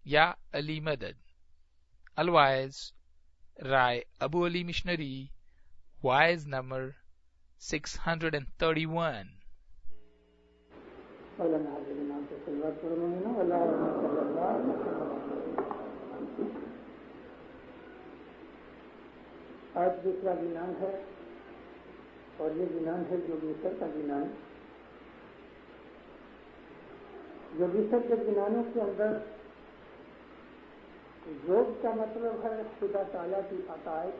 Ya Ali Madad. Otherwise, Rai Abu Ali Missionary, wise number 631. آج دوسرا گنان ہے اور یہ گنان ہے یوگیشور کا گنان. یوگیشور کے گنانوں کے اندر یوگ کا مطلب ہے خدا تعالیٰ کی عطائت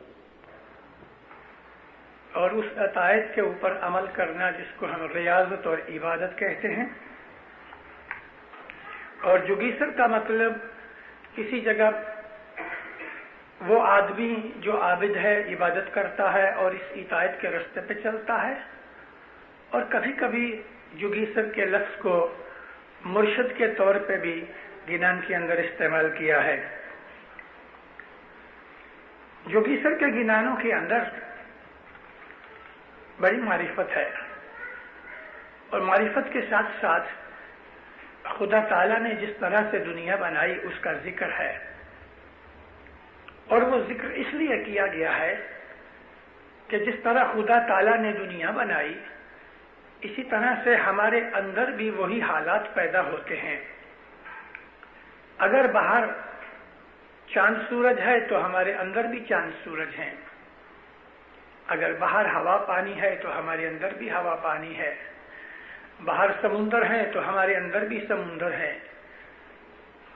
اور اس عطائت کے اوپر عمل کرنا، جس کو ہم ریاضت اور عبادت کہتے ہیں. اور یوگیشور کا مطلب کسی جگہ وہ آدمی جو عابد ہے، عبادت کرتا ہے اور اس اطاعت کے راستے پہ چلتا ہے. اور کبھی کبھی یوگیشور کے لفظ کو مرشد کے طور پہ بھی گنان کے اندر استعمال کیا ہے. یوگیشور کے گنانوں کے اندر بڑی معرفت ہے، اور معرفت کے ساتھ ساتھ خدا تعالیٰ نے جس طرح سے دنیا بنائی اس کا ذکر ہے. اور وہ ذکر اس لیے کیا گیا ہے کہ جس طرح خدا تعالیٰ نے دنیا بنائی، اسی طرح سے ہمارے اندر بھی وہی حالات پیدا ہوتے ہیں. اگر باہر چاند سورج ہے تو ہمارے اندر بھی چاند سورج ہیں. اگر باہر ہوا پانی ہے تو ہمارے اندر بھی ہوا پانی ہے. باہر سمندر ہے تو ہمارے اندر بھی سمندر ہے.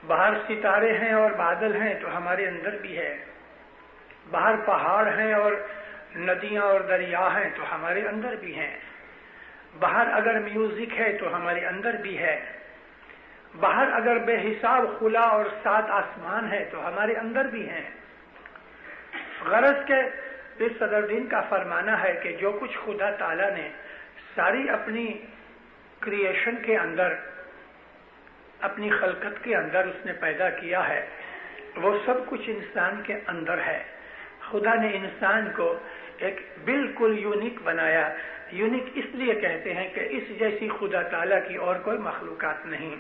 باہر ستارے ہیں اور بادل ہیں تو ہمارے اندر بھی ہے. باہر پہاڑ ہیں اور ندیاں اور دریا ہیں تو ہمارے اندر بھی ہیں. باہر اگر میوزک ہے تو ہمارے اندر بھی ہے. باہر اگر بے حساب خلا اور 7 آسمان ہے تو ہمارے اندر بھی ہیں. غرض کے اس صدر دین کا فرمانا ہے کہ جو کچھ خدا تعالیٰ نے ساری اپنی کریشن کے اندر، اپنی خلقت کے اندر اس نے پیدا کیا ہے، وہ سب کچھ انسان کے اندر ہے. خدا نے انسان کو ایک بالکل یونیک بنایا. یونیک اس لیے کہتے ہیں کہ اس جیسی خدا تعالیٰ کی اور کوئی مخلوقات نہیں.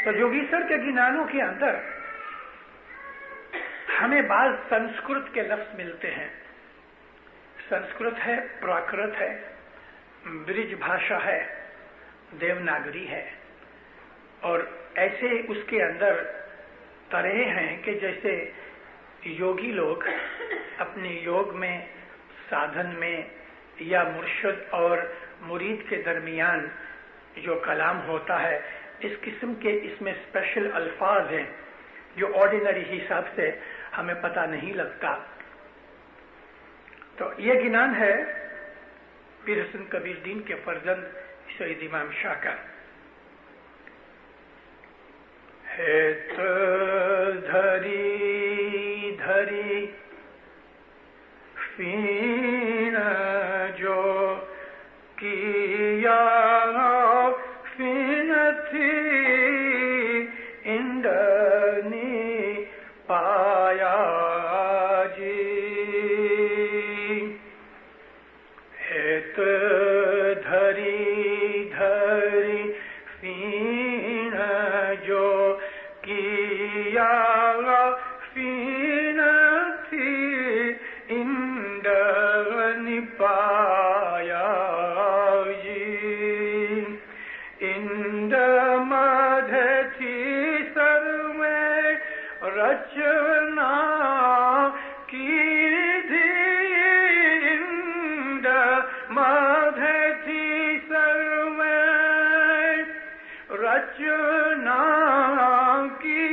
تو یوگیشور کے گنانوں کے اندر ہمیں بعض سنسکرت کے لفظ ملتے ہیں. سنسکرت ہے، پراکرت ہے، برج بھاشا ہے، دیوناگری ہے. اور ایسے اس کے اندر طرح ہیں کہ جیسے یوگی لوگ اپنے یوگ میں، سادھن میں، یا مرشد اور مرید کے درمیان جو کلام ہوتا ہے، اس قسم کے اس میں اسپیشل الفاظ ہیں جو آرڈینری حساب سے ہمیں پتہ نہیں لگتا. تو یہ گنان ہے پیر حسن کبیر دین کے فرزند سید امام شاہ کا. ہے تو دھری دھری فین جو کیا فین تھی اندنی پایا جی. ہے تو دھری دھری فین جو کیا فین تھی اندنی پایا جی. اند مدھ تھی سر میں رچنا کی دھی. اند مدھ تھی سر میں رچنا کی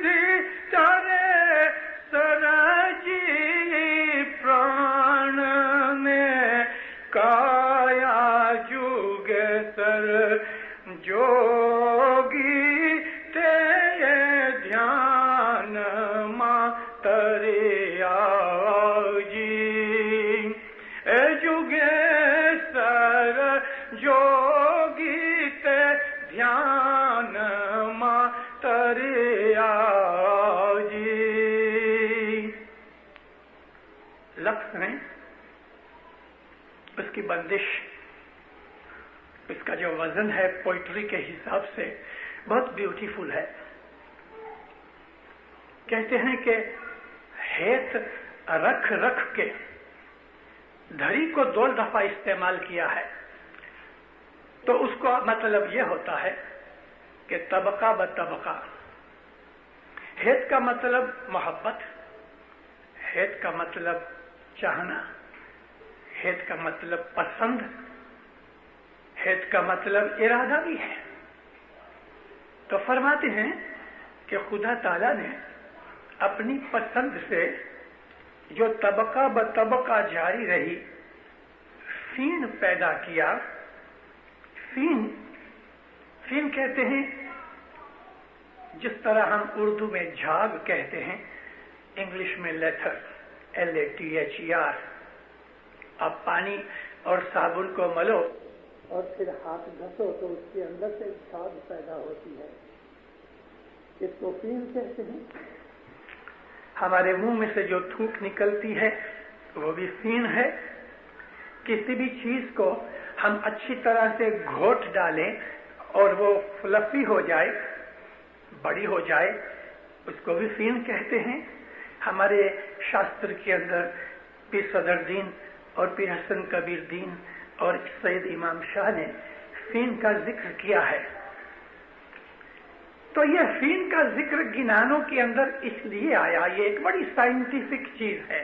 دھی. تارے سرجی پران میں کایا جگ سر جوگی تے دھیان ماں تریا جی. اے جگے سر جوگی تے دھیان ماں تریا جی. لفظ ہیں، اس کی بندش، اس کا उसका जो वजन है पोइट्री के हिसाब से बहुत ब्यूटीफुल है। कहते हैं कि हेत रख रख के धरी को 2 दफा इस्तेमाल किया है, तो उसको मतलब यह होता है कि तबका ब तबका। हेत का मतलब मोहब्बत, हेत का मतलब चाहना, हेत का मतलब पसंद, हेत का मतलब इरादा भी है। तो फरमाते हैं कि खुदा ताला ने अपनी पसंद से जो तबका ब तबका जारी रही फीन पैदा किया। फीन कहते हैं, जिस तरह हम उर्दू में झाग कहते हैं, इंग्लिश में लेथर, LATHER। आप पानी और साबुन को मलो और फिर हाथ घसो तो उसके अंदर से झाग पैदा होती है, इसको फीन कहते हैं। हमारे मुंह में से जो थूक निकलती है वो भी फीन है। किसी भी चीज को हम अच्छी तरह से घोट डालें और वो फ्लफी हो जाए, बड़ी हो जाए, उसको भी फीन कहते हैं। हमारे शास्त्र के अंदर पीर सदरुद्दीन और पीर हसन कबीर दीन और सैयद इमाम शाह ने फीन का जिक्र किया है। तो यह फीन का जिक्र गिनानों के अंदर इसलिए आया, ये एक बड़ी साइंटिफिक चीज है।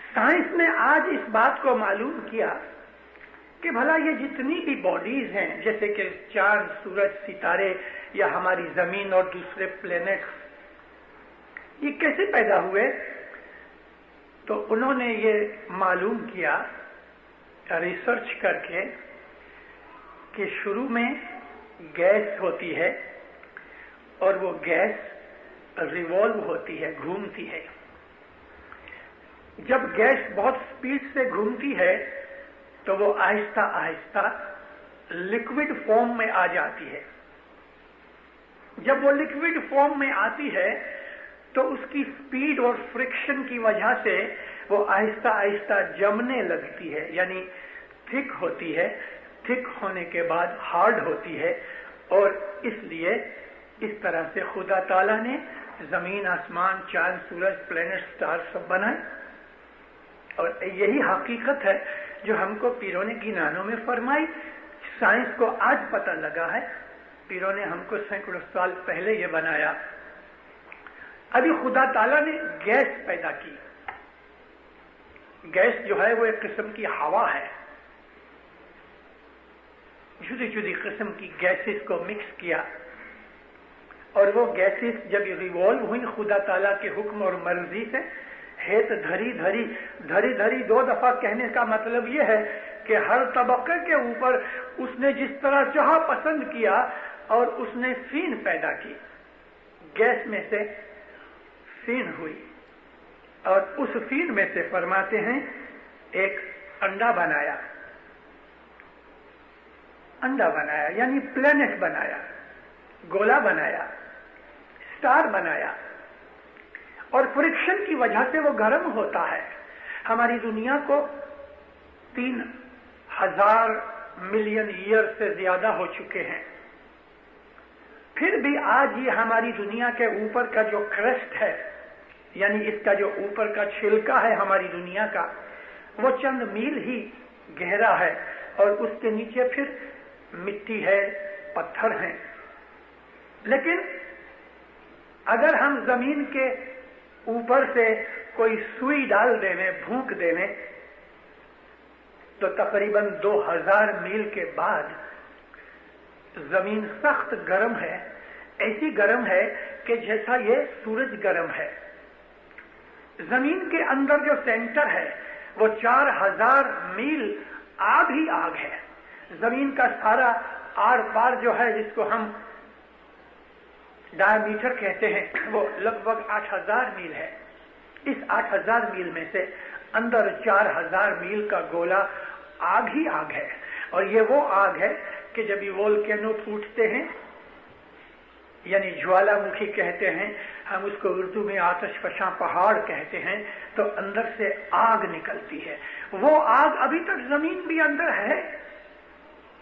साइंस ने आज इस बात को मालूम किया कि भला ये जितनी भी बॉडीज हैं, जैसे कि चांद, सूरज, सितारे या हमारी जमीन और दूसरे प्लेनेट्स, ये कैसे पैदा हुए। तो उन्होंने ये मालूम किया रिसर्च करके कि शुरू में गैस होती है और वो गैस रिवॉल्व होती है, घूमती है। जब गैस बहुत स्पीड से घूमती है तो वो आहिस्ता आहिस्ता लिक्विड फॉर्म में आ जाती है। जब वो लिक्विड फॉर्म में आती है तो उसकी स्पीड और फ्रिक्शन की वजह से वो आहिस्ता आहिस्ता जमने लगती है, यानी थिक होती है। थिक होने के बाद हार्ड होती है। और इसलिए इस तरह से खुदा ताला ने जमीन, आसमान, चांद, सूरज, प्लेनेट, स्टार सब बनाए। और यही हकीकत है जो हमको पीरों ने गिनानों में फरमाई। साइंस को आज पता लगा है, पीरों ने हमको सैकड़ों साल पहले ये बनाया। अभी खुदा ताला ने गैस पैदा की। गैस जो है वो एक किस्म की हवा है। जुदी जुदी किस्म की गैसेस को मिक्स किया और वो गैसेस जब रिवॉल्व हुई खुदा ताला के हुक्म और मर्जी से, हेत धरी धरी धरी धरी 2 दफा कहने का मतलब ये है कि हर तबके के ऊपर उसने जिस तरह चाहा पसंद किया और उसने फीन पैदा की। गैस में से फीन हुई और उस फीन में से फरमाते हैं एक अंडा बनाया। अंडा बनाया यानी प्लेनेट बनाया, गोला बनाया, स्टार बनाया। और फ्रिक्शन की वजह से वो गर्म होता है। हमारी दुनिया को 3000 मिलियन ईयर से ज्यादा हो चुके हैं, फिर भी आज ये हमारी दुनिया के ऊपर का जो क्रस्ट है, यानी इसका जो ऊपर का छिलका है हमारी दुनिया का, वो चंद मील ही गहरा है और उसके नीचे फिर मिट्टी है, पत्थर हैं। लेकिन अगर हम जमीन के ऊपर से कोई सुई डाल देवे, भूंक देवे, तो तकरीबन 2000 मील के बाद जमीन सख्त गर्म है। ऐसी गर्म है कि जैसा ये सूरज गर्म है। जमीन के अंदर जो सेंटर है वो 4000 मील आग ही आग है। जमीन का सारा आर पार जो है, जिसको हम डायमीटर कहते हैं, वो लगभग 8000 मील है। इस 8000 मील में से अंदर 4000 मील का गोला आग ही आग है। और ये वो आग है कि जब ये वोल्केनो फूटते हैं, यानी ज्वालामुखी कहते हैं, हम उसको उर्दू में आतिशफशां पहाड़ कहते हैं, तो अंदर से आग निकलती है। वो आग अभी तक जमीन भी अंदर है,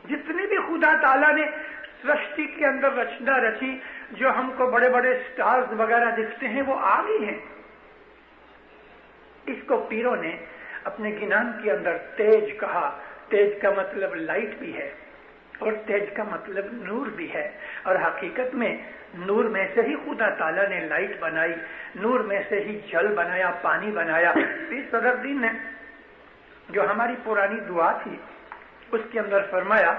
जितनी भी खुदा ताला ने सृष्टि के अंदर रचना रची, जो हमको बड़े बड़े स्टार्स वगैरह दिखते हैं, वो आग ही हैं। इसको पीरों ने अपने गिनान के अंदर तेज कहा। तेज का मतलब लाइट भी है और तेज का मतलब नूर भी है, और हकीकत में नूर में से ही खुदा ताला ने लाइट बनाई, नूर में से ही जल बनाया, पानी बनाया। इस सदरुद्दीन ने जो हमारी पुरानी दुआ थी उसके अंदर फरमाया,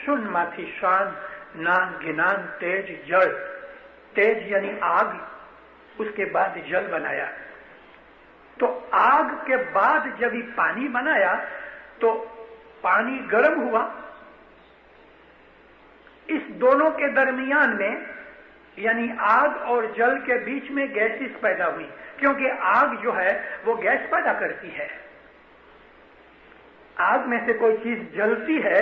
सुन माथी शान नान गिनान तेज जल। तेज यानी आग, उसके बाद जल बनाया। तो आग के बाद जब ही पानी बनाया तो पानी गर्म हुआ। इस दोनों के दरमियान में यानी आग और जल के बीच में गैसेस पैदा हुई, क्योंकि आग जो है वो गैस पैदा करती है। आग में से कोई चीज जलती है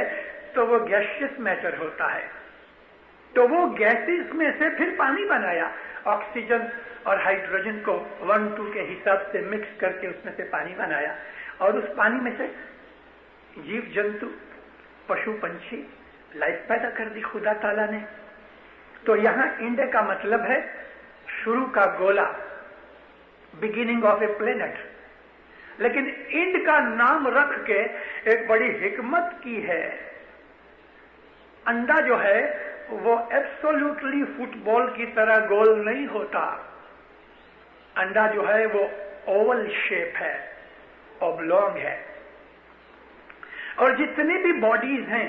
तो वो गैसियस मैटर होता है। तो वो गैसेस में से फिर पानी बनाया, ऑक्सीजन और हाइड्रोजन को 1-2 के हिसाब से मिक्स करके उसमें से पानी बनाया, और उस पानी में से जीव जंतु पशु पंछी लाइफ पैदा कर दी खुदा ताला ने। तो यहां इंड का मतलब है शुरू का गोला, बिगिनिंग ऑफ ए प्लेनेट। लेकिन इंड का नाम रख के एक बड़ी हिकमत की है। अंडा जो है वो एब्सोल्युटली फुटबॉल की तरह गोल नहीं होता। अंडा जो है वो ओवल शेप है, ऑब्लॉन्ग है। और जितनी भी बॉडीज हैं,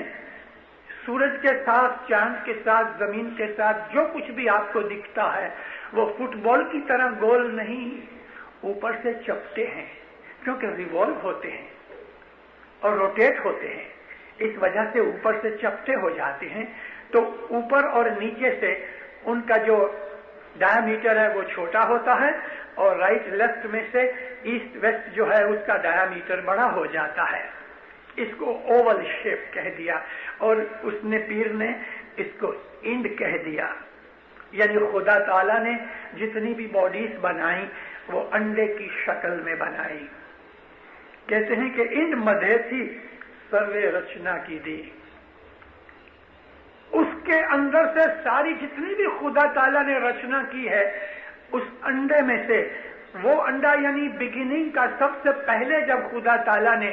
सूरज के साथ, चांद के साथ, जमीन के साथ, जो कुछ भी आपको दिखता है वो फुटबॉल की तरह गोल नहीं, ऊपर से चपटे हैं, क्योंकि रिवॉल्व होते हैं और रोटेट होते हैं। इस वजह से ऊपर से चपटे हो जाते हैं। तो ऊपर और नीचे से उनका जो डायामीटर है वो छोटा होता है, और राइट लेफ्ट में से ईस्ट वेस्ट जो है उसका डायामीटर बड़ा हो जाता है। इसको ओवल शेप कह दिया, और उसने पीर ने इसको इंड कह दिया। यानी खुदा ताला ने जितनी भी बॉडीज बनाई वो अंडे की शक्ल में बनाई। कहते हैं कि इंड मध्य थी सर्वे रचना की दी। उसके अंदर से सारी जितनी भी खुदा ताला ने रचना की है, उस अंडे में से वो अंडा यानी बिगिनिंग का सबसे पहले जब खुदा ताला ने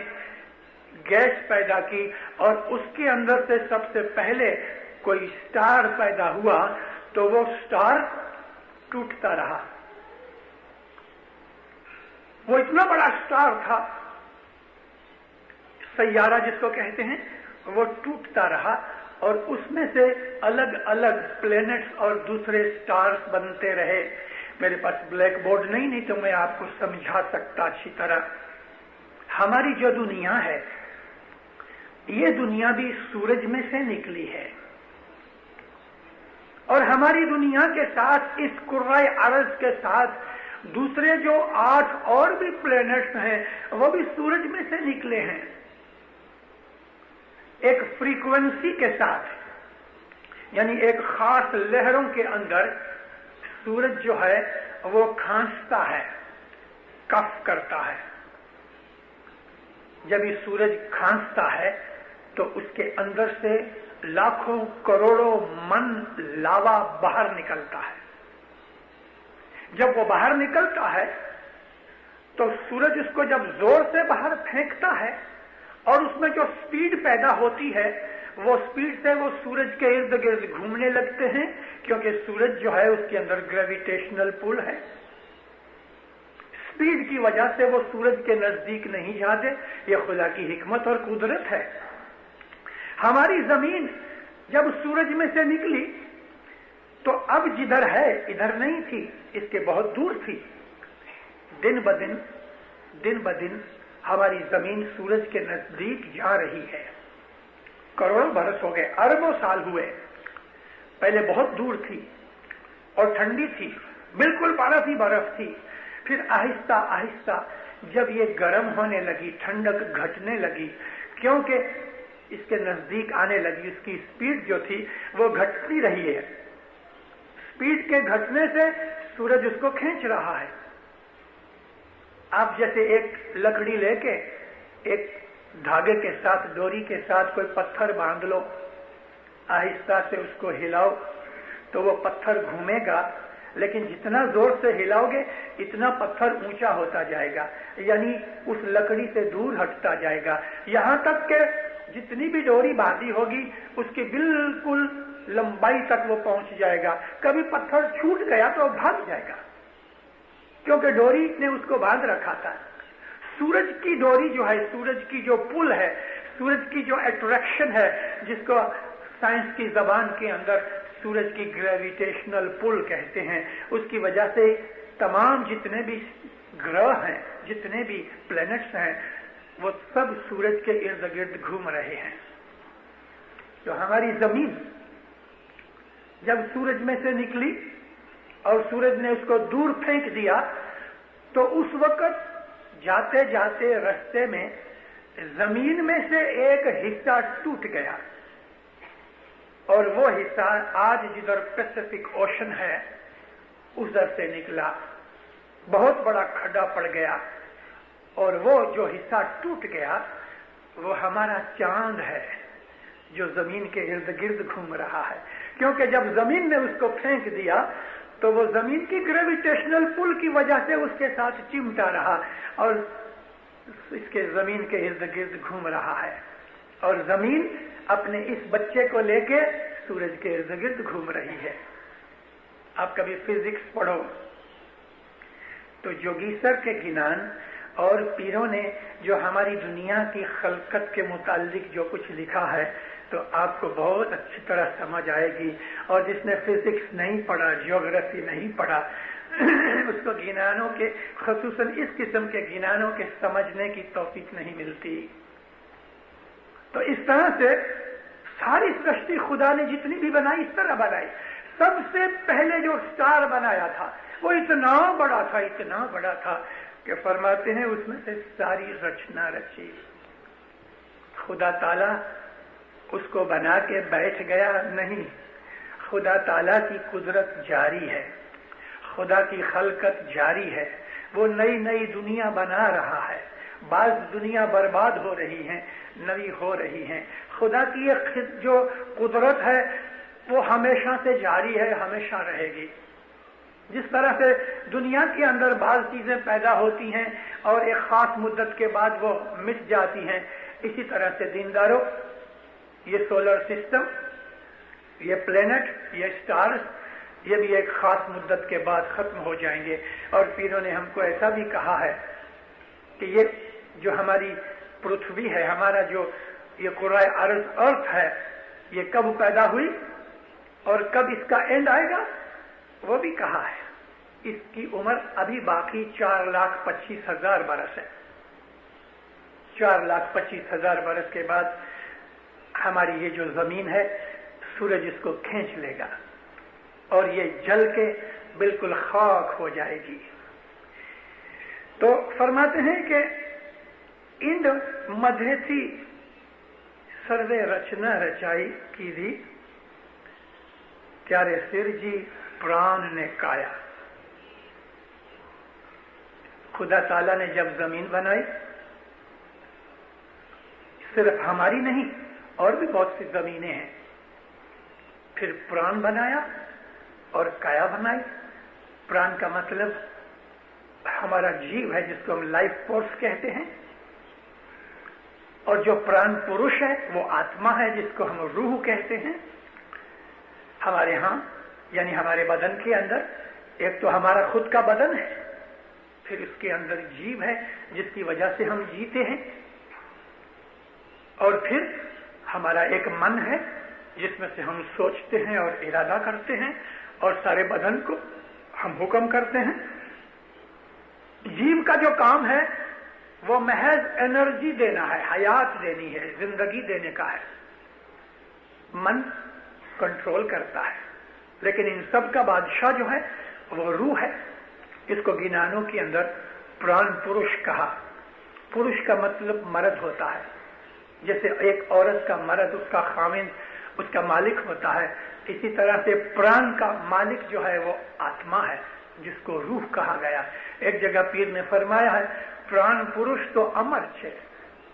गैस पैदा की और उसके अंदर से सबसे पहले कोई स्टार पैदा हुआ, तो वो स्टार टूटता रहा। वो इतना बड़ा स्टार था, सैयारा जिसको कहते हैं, वो टूटता रहा, और उसमें से अलग अलग प्लैनेट्स और दूसरे स्टार्स बनते रहे। मेरे पास ब्लैक बोर्ड नहीं तो मैं आपको समझा सकता अच्छी तरह। हमारी जो दुनिया है, ये दुनिया भी सूरज में से निकली है, और हमारी दुनिया के साथ, इस कुर्राए अरज के साथ दूसरे जो 8 और भी प्लैनेट्स हैं वो भी सूरज में से निकले हैं। एक फ्रीक्वेंसी के साथ, यानी एक खास लहरों के अंदर सूरज जो है वो खांसता है, कफ करता है। जब ये सूरज खांसता है तो उसके अंदर से लाखों करोड़ों मन लावा बाहर निकलता है। जब वो बाहर निकलता है तो सूरज उसको जब जोर से बाहर फेंकता है, और उसमें जो स्पीड पैदा होती है, वो स्पीड से वो सूरज के इर्द गिर्द घूमने लगते हैं, क्योंकि सूरज जो है उसके अंदर ग्रेविटेशनल पुल है। स्पीड की वजह से वो सूरज के नजदीक नहीं जाते। ये खुदा की हिकमत और कुदरत है। हमारी जमीन जब सूरज में से निकली तो अब जिधर है इधर नहीं थी, इसके बहुत दूर थी। दिन ब दिन हमारी जमीन सूरज के नजदीक जा रही है। करोड़ों बरस हो गए, अरबों साल हुए। पहले बहुत दूर थी और ठंडी थी, बिल्कुल बर्फ ही बर्फ थी। फिर आहिस्ता आहिस्ता जब ये गर्म होने लगी, ठंडक घटने लगी, क्योंकि इसके नजदीक आने लगी, उसकी स्पीड जो थी वो घटती रही है। स्पीड के घटने से सूरज उसको खींच रहा है। आप जैसे एक लकड़ी लेके एक धागे के साथ, डोरी के साथ कोई पत्थर बांध लो, आहिस्ता से उसको हिलाओ तो वो पत्थर घूमेगा, लेकिन जितना जोर से हिलाओगे इतना पत्थर ऊंचा होता जाएगा, यानी उस लकड़ी से दूर हटता जाएगा, यहां तक कि जितनी भी डोरी बांधी होगी उसकी बिल्कुल लंबाई तक वो पहुंच जाएगा। कभी पत्थर छूट गया तो भाग जाएगा, क्योंकि डोरी ने उसको बांध रखा था। सूरज की डोरी जो है, सूरज की जो पुल है, सूरज की जो अट्रैक्शन है, जिसको साइंस की जबान के अंदर सूरज की ग्रेविटेशनल पुल कहते हैं, उसकी वजह से तमाम जितने भी ग्रह हैं, जितने भी प्लैनेट्स हैं, वो सब सूरज के इर्द गिर्द घूम रहे हैं। तो हमारी जमीन जब सूरज में से निकली और सूरज ने उसको दूर फेंक दिया, तो उस वक्त जाते जाते रास्ते में जमीन में से एक हिस्सा टूट गया, और वो हिस्सा आज जिधर पैसिफिक ओशन है उधर से निकला, बहुत बड़ा खड्डा पड़ गया, और वो जो हिस्सा टूट गया वो हमारा चांद है जो जमीन के इर्द गिर्द घूम रहा है। क्योंकि जब जमीन ने उसको फेंक दिया तो वो जमीन की ग्रेविटेशनल पुल की वजह से उसके साथ चिमटा रहा और इसके जमीन के इर्द गिर्द घूम रहा है, और जमीन अपने इस बच्चे को लेके सूरज के इर्द गिर्द घूम रही है। आप कभी फिजिक्स पढ़ो तो जोगीसर के गिनान और पीरों ने जो हमारी दुनिया की खलकत के मुताल्लिक जो कुछ लिखा है तो आपको बहुत अच्छी तरह समझ आएगी, और जिसने फिजिक्स नहीं पढ़ा, ज्योग्राफी नहीं पढ़ा, उसको गिनानों के, खसूसन इस किस्म के गिनानों के समझने की तौफीक नहीं मिलती। तो इस तरह से सारी सृष्टि खुदा ने जितनी भी बनाई इस तरह बनाई। सबसे पहले जो स्टार बनाया था वो इतना बड़ा था, इतना बड़ा था कि फरमाते हैं उसमें से सारी रचना रची। खुदा ताला उसको बना के बैठ गया नहीं, खुदा ताला की कुदरत जारी है, खुदा की खलकत जारी है, वो नई नई दुनिया बना रहा है। बाज दुनिया बर्बाद हो रही है, नई हो रही है। खुदा की ये जो कुदरत है वो हमेशा से जारी है, हमेशा रहेगी। जिस तरह से दुनिया के अंदर बाज चीजें पैदा होती हैं और एक खास मुद्दत के बाद वो मिट जाती हैं, इसी तरह से दीनदारों ये सोलर सिस्टम, ये प्लेनेट, ये स्टार्स, ये भी एक खास मुद्दत के बाद खत्म हो जाएंगे। और पीरों ने हमको ऐसा भी कहा है कि ये जो हमारी पृथ्वी है, हमारा जो ये कुराए अर्थ है, ये कब पैदा हुई और कब इसका एंड आएगा, वो भी कहा है। इसकी उम्र अभी बाकी 4,25,000 बरस है। 4,25,000 बरस के बाद हमारी ये जो जमीन है, सूरज इसको खींच लेगा और ये जल के बिल्कुल खाक हो जाएगी। तो फरमाते हैं कि इंद मध्य थी सर्वे रचना रचाई की दी, क्यारे सिर जी प्राण ने काया। खुदा ताला ने जब जमीन बनाई, सिर्फ हमारी नहीं और भी बहुत सी जमीनें हैं, फिर प्राण बनाया और काया बनाई। प्राण का मतलब हमारा जीव है जिसको हम लाइफ फोर्स कहते हैं, और जो प्राण पुरुष है वो आत्मा है जिसको हम रूह कहते हैं। हमारे यहां यानी हमारे बदन के अंदर एक तो हमारा खुद का बदन है, फिर उसके अंदर जीव है जिसकी वजह से हम जीते हैं, और फिर हमारा एक मन है जिसमें से हम सोचते हैं और इरादा करते हैं, और सारे बदन को हम हुक्म करते हैं। जीव का जो काम है वो महज एनर्जी देना है, हयात देनी है, जिंदगी देने का है। मन कंट्रोल करता है, लेकिन इन सब का बादशाह जो है वो रूह है। इसको गिनानों के अंदर प्राण पुरुष कहा। पुरुष का मतलब मर्द होता है, जैसे एक औरत का मर्द उसका खामिन, उसका मालिक होता है, इसी तरह से प्राण का मालिक जो है वो आत्मा है जिसको रूह कहा गया। एक जगह पीर ने फरमाया है, प्राण पुरुष तो अमर छे,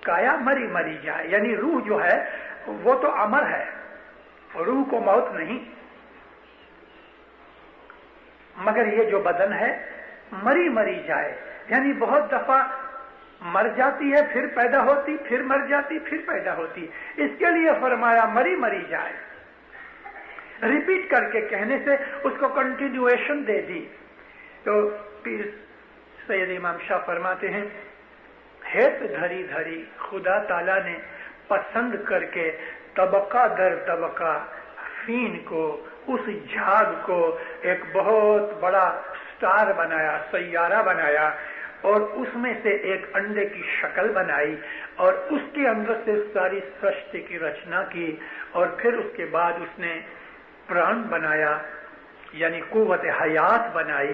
काया मरी मरी जाए, यानी रूह जो है वो तो अमर है, रूह को मौत नहीं, मगर ये जो बदन है मरी मरी जाए, यानी बहुत दफा मर जाती है, फिर पैदा होती, फिर मर जाती, फिर पैदा होती, इसके लिए फरमाया मरी मरी जाए। रिपीट करके कहने से उसको कंटिन्यूएशन दे दी। तो पीर सैयद इमाम शाह फरमाते हैं, हेत धरी धरी खुदा ताला ने पसंद करके तबका दर तबका फीन को, उस झाग को एक बहुत बड़ा स्टार बनाया, सैयारा बनाया, और उसमें से एक अंडे की शक्ल बनाई और उसके अंदर से सारी सृष्टि की रचना की, और फिर उसके बाद उसने प्राण बनाया, यानी कुव्वत हयात बनाई,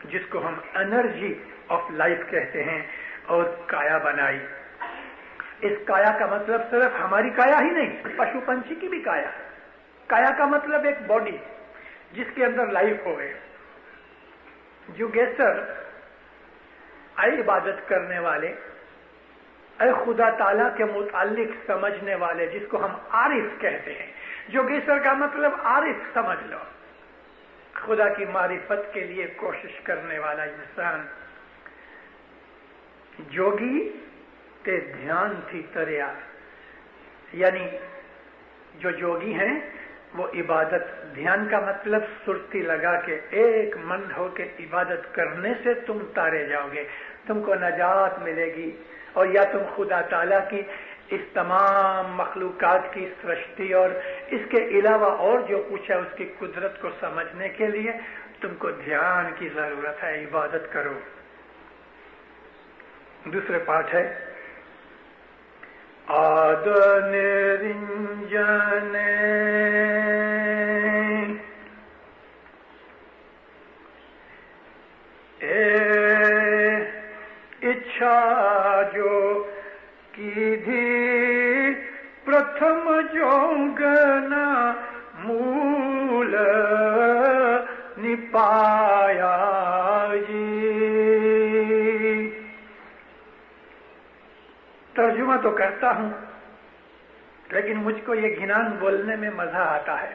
जिसको हम एनर्जी ऑफ लाइफ कहते हैं, और काया बनाई। इस काया का मतलब सिर्फ हमारी काया ही नहीं, पशु पंछी की भी काया। काया का मतलब एक बॉडी जिसके अंदर लाइफ होवे। जुगेसर, ऐ इबादत करने वाले, ऐ खुदा ताला के मुतालिक समझने वाले, जिसको हम आरिफ कहते हैं। जोगेश्वर का मतलब आरिफ समझ लो, खुदा की मारिफत के लिए कोशिश करने वाला इंसान। जोगी ते ध्यान थी तरिया, यानी जो जोगी हैं वो इबादत, ध्यान का मतलब सुरती लगा के एक मन होके इबादत करने से तुम तारे जाओगे, तुमको नजात मिलेगी। और या तुम खुदा ताला की इस तमाम मखलूकात की सृष्टि और इसके अलावा और जो कुछ है उसकी कुदरत को समझने के लिए तुमको ध्यान की जरूरत है, इबादत करो। दूसरे पाठ है, आद निरंजन इच्छा जो कीधी प्रथम जोगना मूल निपाया जी। तर्जुमा तो करता हूं, लेकिन मुझको ये घिनान बोलने में मजा आता है।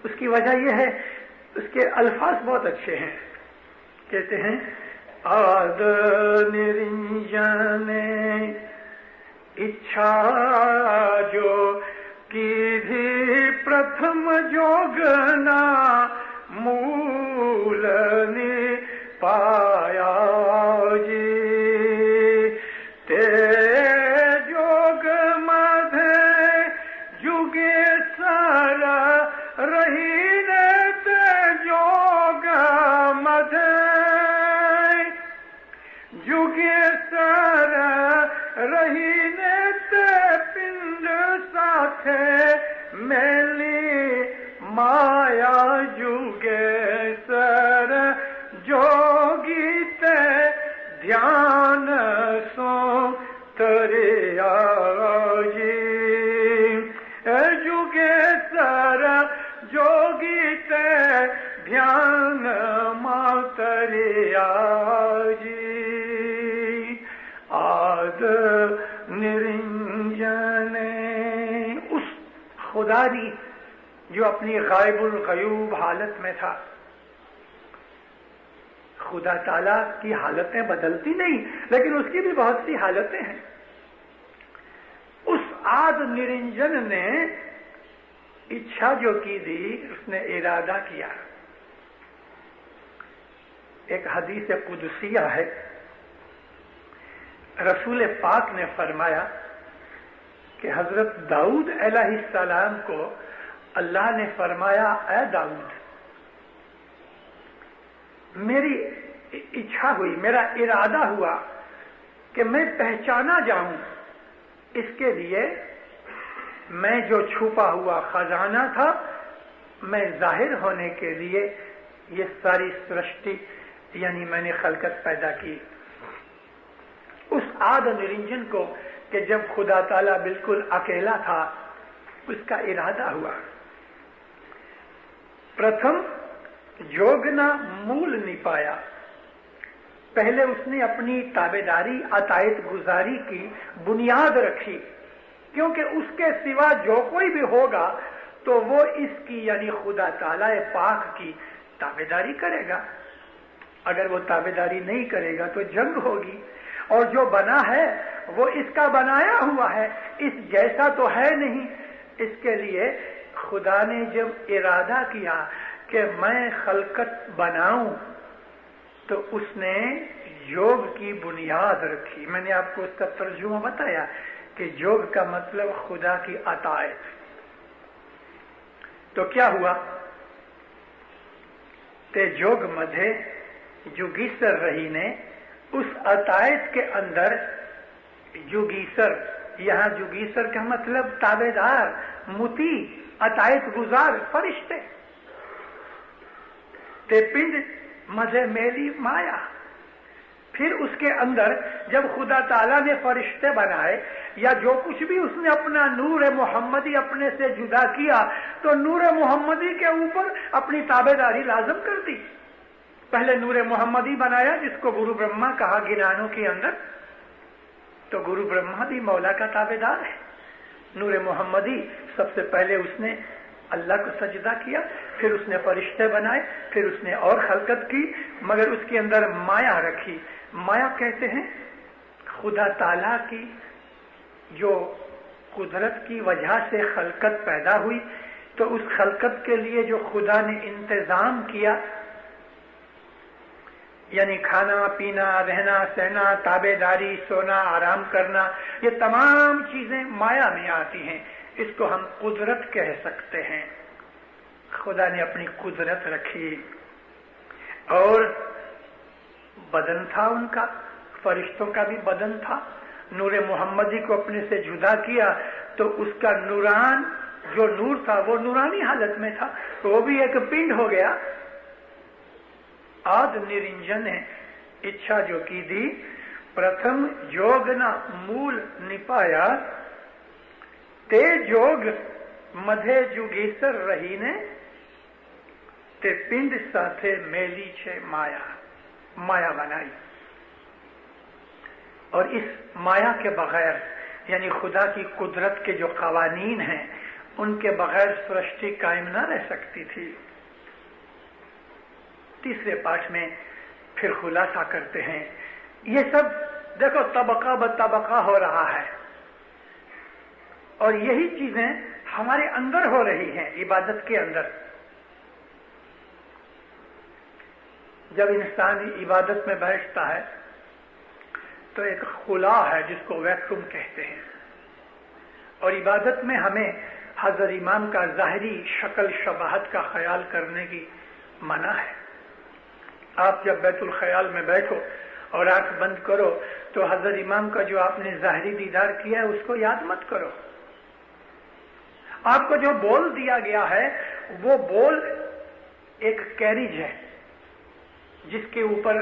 उसकी वजह यह है, उसके अल्फाज बहुत अच्छे हैं। कहते हैं, आद निरंजन इच्छा जो कीधी प्रथम जोगना मूल निपाया जी। ते जोग मधे जुगे सारा रही ने, ते जोग मधे जुगे सारा रही ने, ते पिंड साथे मेली माया जुगे सर जोगी ते ध्यान सो तरिया जी। जुगे सर जोगी ते ध्यान मातरिया जी। आद निरंजन, उस खुदारी जो अपनी गायबुल गयूब हालत में था। खुदा ताला की हालतें बदलती नहीं, लेकिन उसकी भी बहुत सी हालतें हैं। उस आद निरंजन ने इच्छा जो की थी, उसने इरादा किया। एक हदीस कुदसिया है, रसूल पाक ने फरमाया कि हजरत दाऊद अलैहिस्सलाम को अल्लाह ने फरमाया, ऐ दाऊद, मेरी इच्छा हुई, मेरा इरादा हुआ कि मैं पहचाना जाऊं, इसके लिए मैं जो छुपा हुआ खजाना था, मैं जाहिर होने के लिए ये सारी सृष्टि यानी मैंने खलकत पैदा की। उस आद निरंजन को कि जब खुदा ताला बिल्कुल अकेला था, उसका इरादा हुआ, प्रथम जोगना मूल निपाया, پہلے اس نے اپنی تابعداری عطائت گزاری کی بنیاد رکھی، کیونکہ اس کے سوا جو کوئی بھی ہوگا تو وہ اس کی یعنی خدا تعالی پاک کی تابعداری کرے گا. اگر وہ تابعداری نہیں کرے گا تو جنگ ہوگی، اور جو بنا ہے وہ اس کا بنایا ہوا ہے، اس جیسا تو ہے نہیں. اس کے لیے خدا نے جب ارادہ کیا کہ میں خلقت بناؤں تو اس نے یوگ کی بنیاد رکھی. میں نے آپ کو اس کا ترجمہ بتایا کہ یوگ کا مطلب خدا کی عطائت. تو کیا ہوا کہ جوگ مدھے جگیسر رہی نے اس عطائت کے اندر جگیسر، یہاں جگیسر کا مطلب تابعدار، مطیع، عطائت گزار فرشتے. تے پنڈ مدھے میلی مایا. پھر اس کے اندر جب خدا تعالیٰ نے فرشتے بنائے یا جو کچھ بھی اس نے اپنا نور محمدی اپنے سے جدا کیا تو نور محمدی کے اوپر اپنی تابعداری لازم کر دی. پہلے نور محمدی بنایا جس کو گرو برہما کہا گنانوں کے اندر، تو گرو برہما بھی مولا کا تابعدار ہے. نور محمدی سب سے پہلے اس نے اللہ کو سجدہ کیا، پھر اس نے فرشتے بنائے، پھر اس نے اور خلقت کی، مگر اس کے اندر مایا رکھی. مایا کہتے ہیں خدا تعالیٰ کی جو قدرت کی وجہ سے خلقت پیدا ہوئی، تو اس خلقت کے لیے جو خدا نے انتظام کیا، یعنی کھانا پینا، رہنا سہنا، تابعداری، سونا، آرام کرنا، یہ تمام چیزیں مایا میں آتی ہیں. اس کو ہم قدرت کہہ سکتے ہیں. خدا نے اپنی قدرت رکھی. اور بدن تھا ان کا، فرشتوں کا بھی بدن تھا. نور محمدی کو اپنے سے جدا کیا تو اس کا نوران جو نور تھا وہ نورانی حالت میں تھا، تو وہ بھی ایک پنڈ ہو گیا. آد نرنجن نے اچھا جو کی دی، پرتھم جوگ نہ مول نپایا، تے جوگ مدھے جگیسر رہی نے، تے پنڈ ساتھے میلی چھے مایا. مایا بنائی. اور اس مایا کے بغیر یعنی خدا کی قدرت کے جو قوانین ہیں ان کے بغیر سرشٹی قائم نہ رہ سکتی تھی. تیسرے پاٹ میں پھر خلاصہ کرتے ہیں. یہ سب دیکھو طبقہ بطبقہ ہو رہا ہے، اور یہی چیزیں ہمارے اندر ہو رہی ہیں عبادت کے اندر. جب انسان عبادت میں بیٹھتا ہے تو ایک خلا ہے جس کو ویکیوم کہتے ہیں، اور عبادت میں ہمیں حضرت امام کا ظاہری شکل شباہت کا خیال کرنے کی منع ہے. آپ جب بیت الخیال میں بیٹھو اور آنکھ بند کرو تو حضرت امام کا جو آپ نے ظاہری دیدار کیا ہے اس کو یاد مت کرو. آپ کو جو بول دیا گیا ہے وہ بول ایک کیریج ہے جس کے اوپر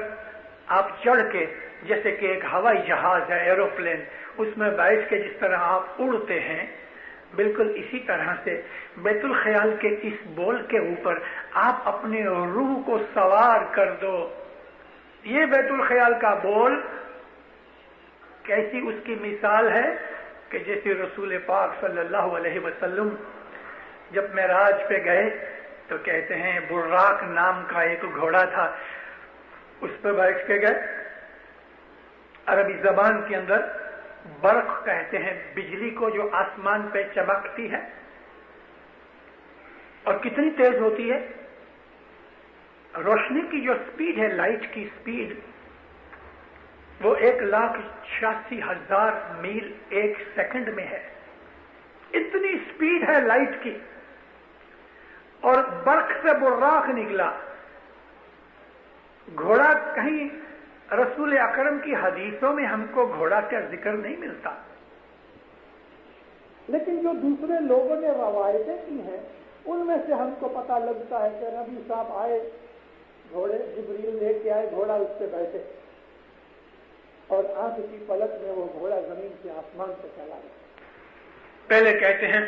آپ چڑھ کے، جیسے کہ ایک ہوائی جہاز ہے، ایروپلین، اس میں بیٹھ کے جس طرح آپ اڑتے ہیں، بالکل اسی طرح سے بیت الخیال کے اس بول کے اوپر آپ اپنے روح کو سوار کر دو. یہ بیت الخیال کا بول کیسی اس کی مثال ہے کہ جیسے رسول پاک صلی اللہ علیہ وسلم جب معراج پہ گئے تو کہتے ہیں براق نام کا ایک گھوڑا تھا، اس پہ بیٹھ کے گئے. عربی زبان کے اندر برق کہتے ہیں بجلی کو جو آسمان پہ چمکتی ہے، اور کتنی تیز ہوتی ہے. روشنی کی جو سپیڈ ہے، لائٹ کی سپیڈ، وہ 1,86,000 میل ایک سیکنڈ میں ہے. اتنی سپیڈ ہے لائٹ کی. اور برق سے براق نکلا. گھوڑا کہیں رسول اکرم کی حدیثوں میں ہم کو گھوڑا کا ذکر نہیں ملتا، لیکن جو دوسرے لوگوں نے روایتیں کی ہیں ان میں سے ہم کو پتہ لگتا ہے کہ نبی صاحب آئے، گھوڑے جبریل لے کے آئے، گھوڑا اس پہ بیٹھے، اور آنکھ کی پلک میں وہ گھوڑا زمین سے آسمان پہ چلا گیا. پہلے کہتے ہیں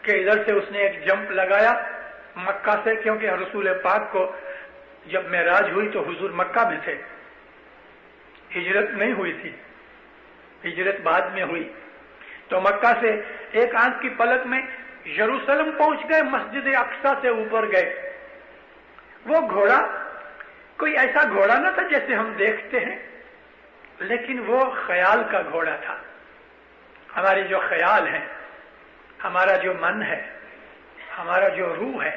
کہ ادھر سے اس نے ایک جمپ لگایا مکہ سے، کیونکہ رسول پاک کو جب معراج ہوئی تو حضور مکہ میں تھے، ہجرت نہیں ہوئی تھی، ہجرت بعد میں ہوئی. تو مکہ سے ایک آنکھ کی پلک میں یروشلم پہنچ گئے، مسجد اقصی سے اوپر گئے. وہ گھوڑا کوئی ایسا گھوڑا نہ تھا جیسے ہم دیکھتے ہیں، لیکن وہ خیال کا گھوڑا تھا. ہمارے جو خیال ہیں، ہمارا جو من ہے، ہمارا جو روح ہے،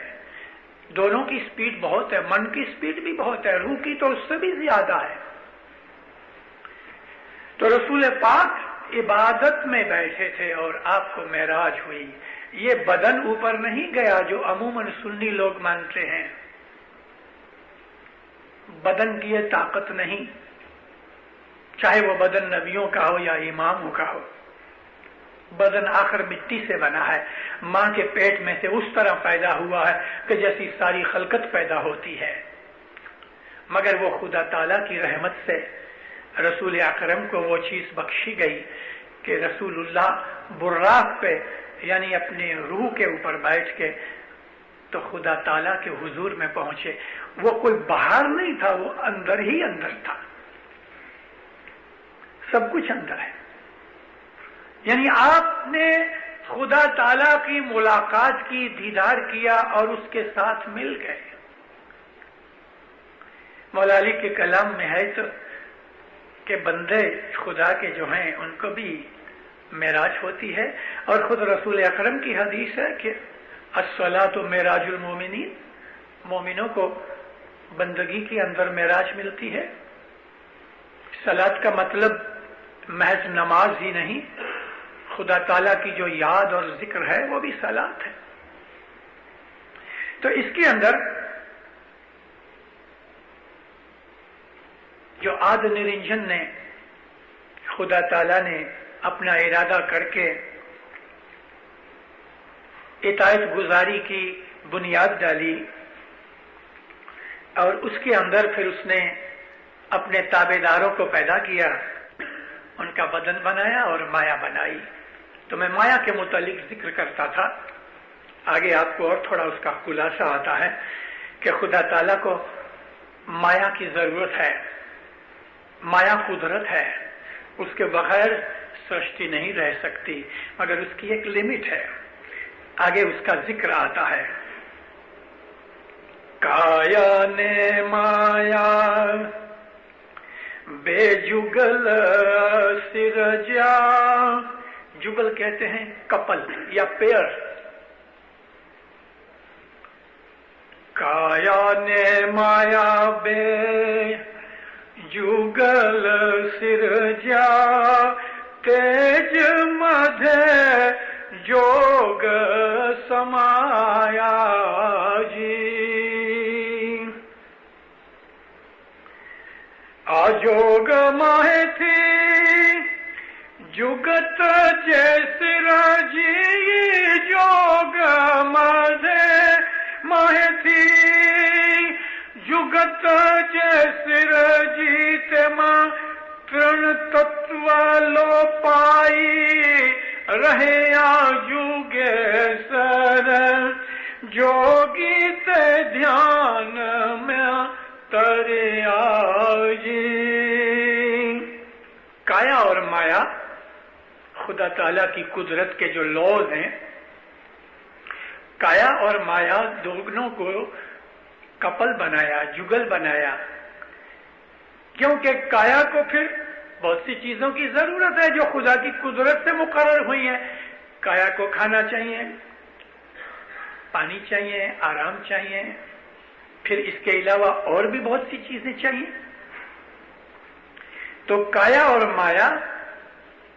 دونوں کی سپیڈ بہت ہے. من کی سپیڈ بھی بہت ہے، روح کی تو اس سے بھی زیادہ ہے. تو رسول پاک عبادت میں بیٹھے تھے اور آپ کو معراج ہوئی. یہ بدن اوپر نہیں گیا جو عموماً سنی لوگ مانتے ہیں. بدن کی یہ طاقت نہیں، چاہے وہ بدن نبیوں کا ہو یا اماموں کا ہو. بدن آخر مٹی سے بنا ہے، ماں کے پیٹ میں سے اس طرح پیدا ہوا ہے کہ جیسی ساری خلقت پیدا ہوتی ہے. مگر وہ خدا تعالی کی رحمت سے رسول اکرم کو وہ چیز بخشی گئی کہ رسول اللہ براق پہ یعنی اپنے روح کے اوپر بیٹھ کے تو خدا تعالیٰ کے حضور میں پہنچے. وہ کوئی باہر نہیں تھا، وہ اندر ہی اندر تھا. سب کچھ اندر ہے. یعنی آپ نے خدا تعالیٰ کی ملاقات کی، دیدار کیا اور اس کے ساتھ مل گئے. مولا علی کے کلام میں ہے تو کہ بندے خدا کے جو ہیں ان کو بھی معراج ہوتی ہے. اور خود رسول اکرم کی حدیث ہے کہ الصلاۃ معراج المومنین، مومنوں کو بندگی کے اندر معراج ملتی ہے. صلاۃ کا مطلب محض نماز ہی نہیں، خدا تعالیٰ کی جو یاد اور ذکر ہے وہ بھی صلاۃ ہے. تو اس کے اندر جو آد نرنجن نے خدا تعالیٰ نے اپنا ارادہ کر کے اطاعت گزاری کی بنیاد ڈالی اور اس کے اندر پھر اس نے اپنے تابع داروں کو پیدا کیا، ان کا بدن بنایا اور مایا بنائی. تو میں مایا کے متعلق ذکر کرتا تھا، آگے آپ کو اور تھوڑا اس کا خلاصہ آتا ہے کہ خدا تعالیٰ کو مایا کی ضرورت ہے. مایا قدرت ہے، اس کے بغیر سرشٹی نہیں رہ سکتی، مگر اس کی ایک لمٹ ہے. آگے اس کا ذکر آتا ہے. کایا نے مایا بے جگل سرجا، جگل کہتے ہیں کپل یا پیئر. کایا نے مایا بے جگل سرجا، تیج مدھے جوگ سمایا جی. آجوگ ماہ تھی جگت جیسر جی، جوگ مدھے ماہ تھی جگت جیسر جیت ماں ترن تتو لو پائی رہے آجوگے سر جوگی تے دھیان میں ترے آجی. کایا اور مایا خدا تعالیٰ کی قدرت کے جو لاز ہیں. کایا اور مایا دونوں کو کپل بنایا، جگل بنایا، کیونکہ کایا کو پھر بہت سی چیزوں کی ضرورت ہے جو خدا کی قدرت سے مقرر ہوئی ہیں. کایا کو کھانا چاہیے، پانی چاہیے، آرام چاہیے، پھر اس کے علاوہ اور بھی بہت سی چیزیں چاہیے. تو کایا اور مایا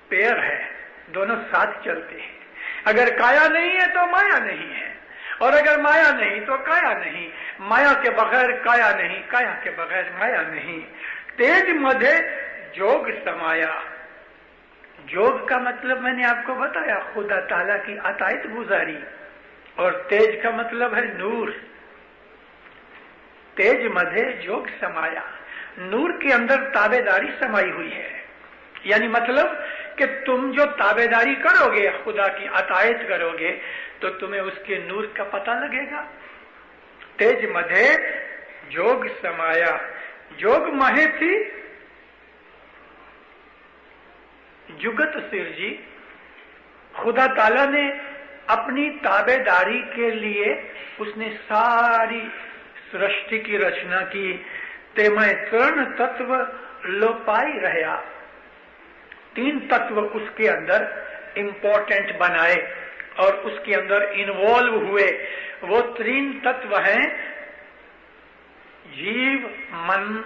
پیئر ہے، دونوں ساتھ چلتے ہیں. اگر کایا نہیں ہے تو مایا نہیں ہے، اور اگر مایا نہیں تو کایا نہیں. مایا کے بغیر کایا نہیں، کایا کے بغیر مایا نہیں. تیج مدھے جوگ سمایا. جوگ کا مطلب میں نے آپ کو بتایا، خدا تعالیٰ کی اطاعت گزاری، اور تیج کا مطلب ہے نور. تیج مدھے جوگ سمایا، نور کے اندر تابع داری سمائی ہوئی ہے. یعنی مطلب کہ تم جو تابع داری کرو گے، خدا کی اطاعت کرو گے، تو تمہیں اس کے نور کا پتہ لگے گا. تیج مدھے جوگ سمایا. جوگ ماہ تھی जुगत सिरजी, खुदा ताला ने अपनी ताबेदारी के लिए उसने सारी सृष्टि की रचना की। ते मैं 3 तत्व लोपाई रहा, 3 तत्व उसके अंदर इंपॉर्टेंट बनाए और उसके अंदर इन्वॉल्व हुए। वो 3 तत्व हैं जीव, मन,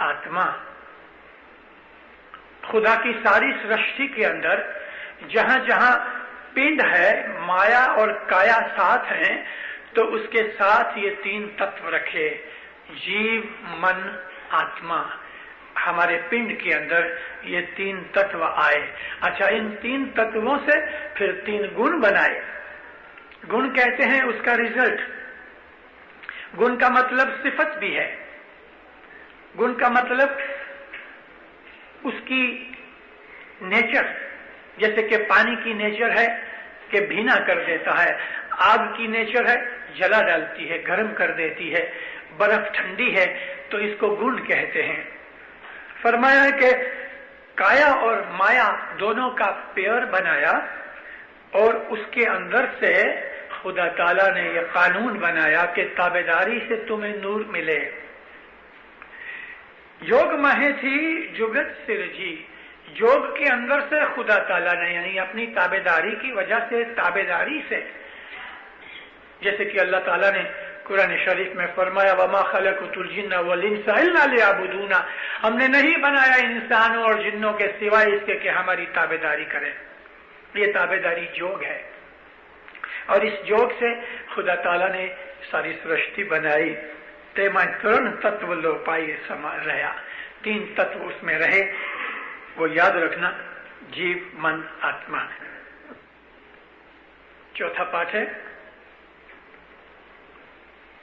आत्मा। खुदा की सारी सृष्टि के अंदर जहां जहां पिंड है, माया और काया साथ हैं, तो उसके साथ ये 3 तत्व रखे, जीव, मन, आत्मा। हमारे पिंड के अंदर ये 3 तत्व आए। अच्छा, इन 3 तत्वों से फिर 3 गुण बनाए। गुण कहते हैं उसका रिजल्ट। गुण का मतलब सिफत भी है। गुण का मतलब उसकी नेचर, जैसे कि पानी की नेचर है कि भीना कर देता है, आग की नेचर है जला डालती है, गर्म कर देती है, बर्फ ठंडी है, तो इसको गुण कहते हैं। फरमाया है कि काया और माया दोनों का पेयर बनाया और उसके अंदर से खुदा ताला ने यह कानून बनाया कि ताबेदारी से तुम्हें नूर मिले। योग महे थी जुगत सिरजी, योग के अंदर से खुदा ताला ने, यानी अपनी ताबेदारी की वजह से, ताबेदारी से, जैसे कि अल्लाह ताला ने कुरान शरीफ में फरमाया वमा खलक़तुल जिन्ना वल इंसा इल्ला लियअबुदूना, हमने नहीं बनाया इंसानों और जिन्नों के सिवाय इसके कि हमारी ताबेदारी करें। ये ताबेदारी योग है और इस योग से खुदा ताला ने सारी सृष्टि बनाई। ते मैं 3 तत्व लो पाई समा रहा, 3 तत्व उसमें रहे, वो याद रखना, जीव, मन, आत्मा। चौथा पाठ है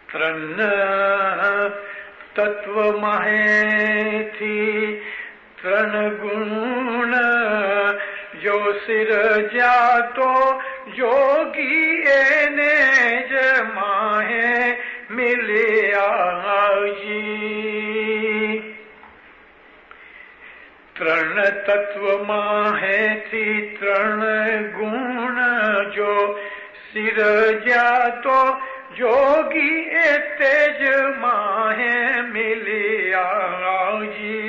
3 तत्व माहे थी 3 गुण, जो सिर जातो जोगी एने जमाहे मिलिया जी। 3 तत्व माहे थी 3 गुण, जो सिर जातो जोगी ए तेज माहे मिलिया जी।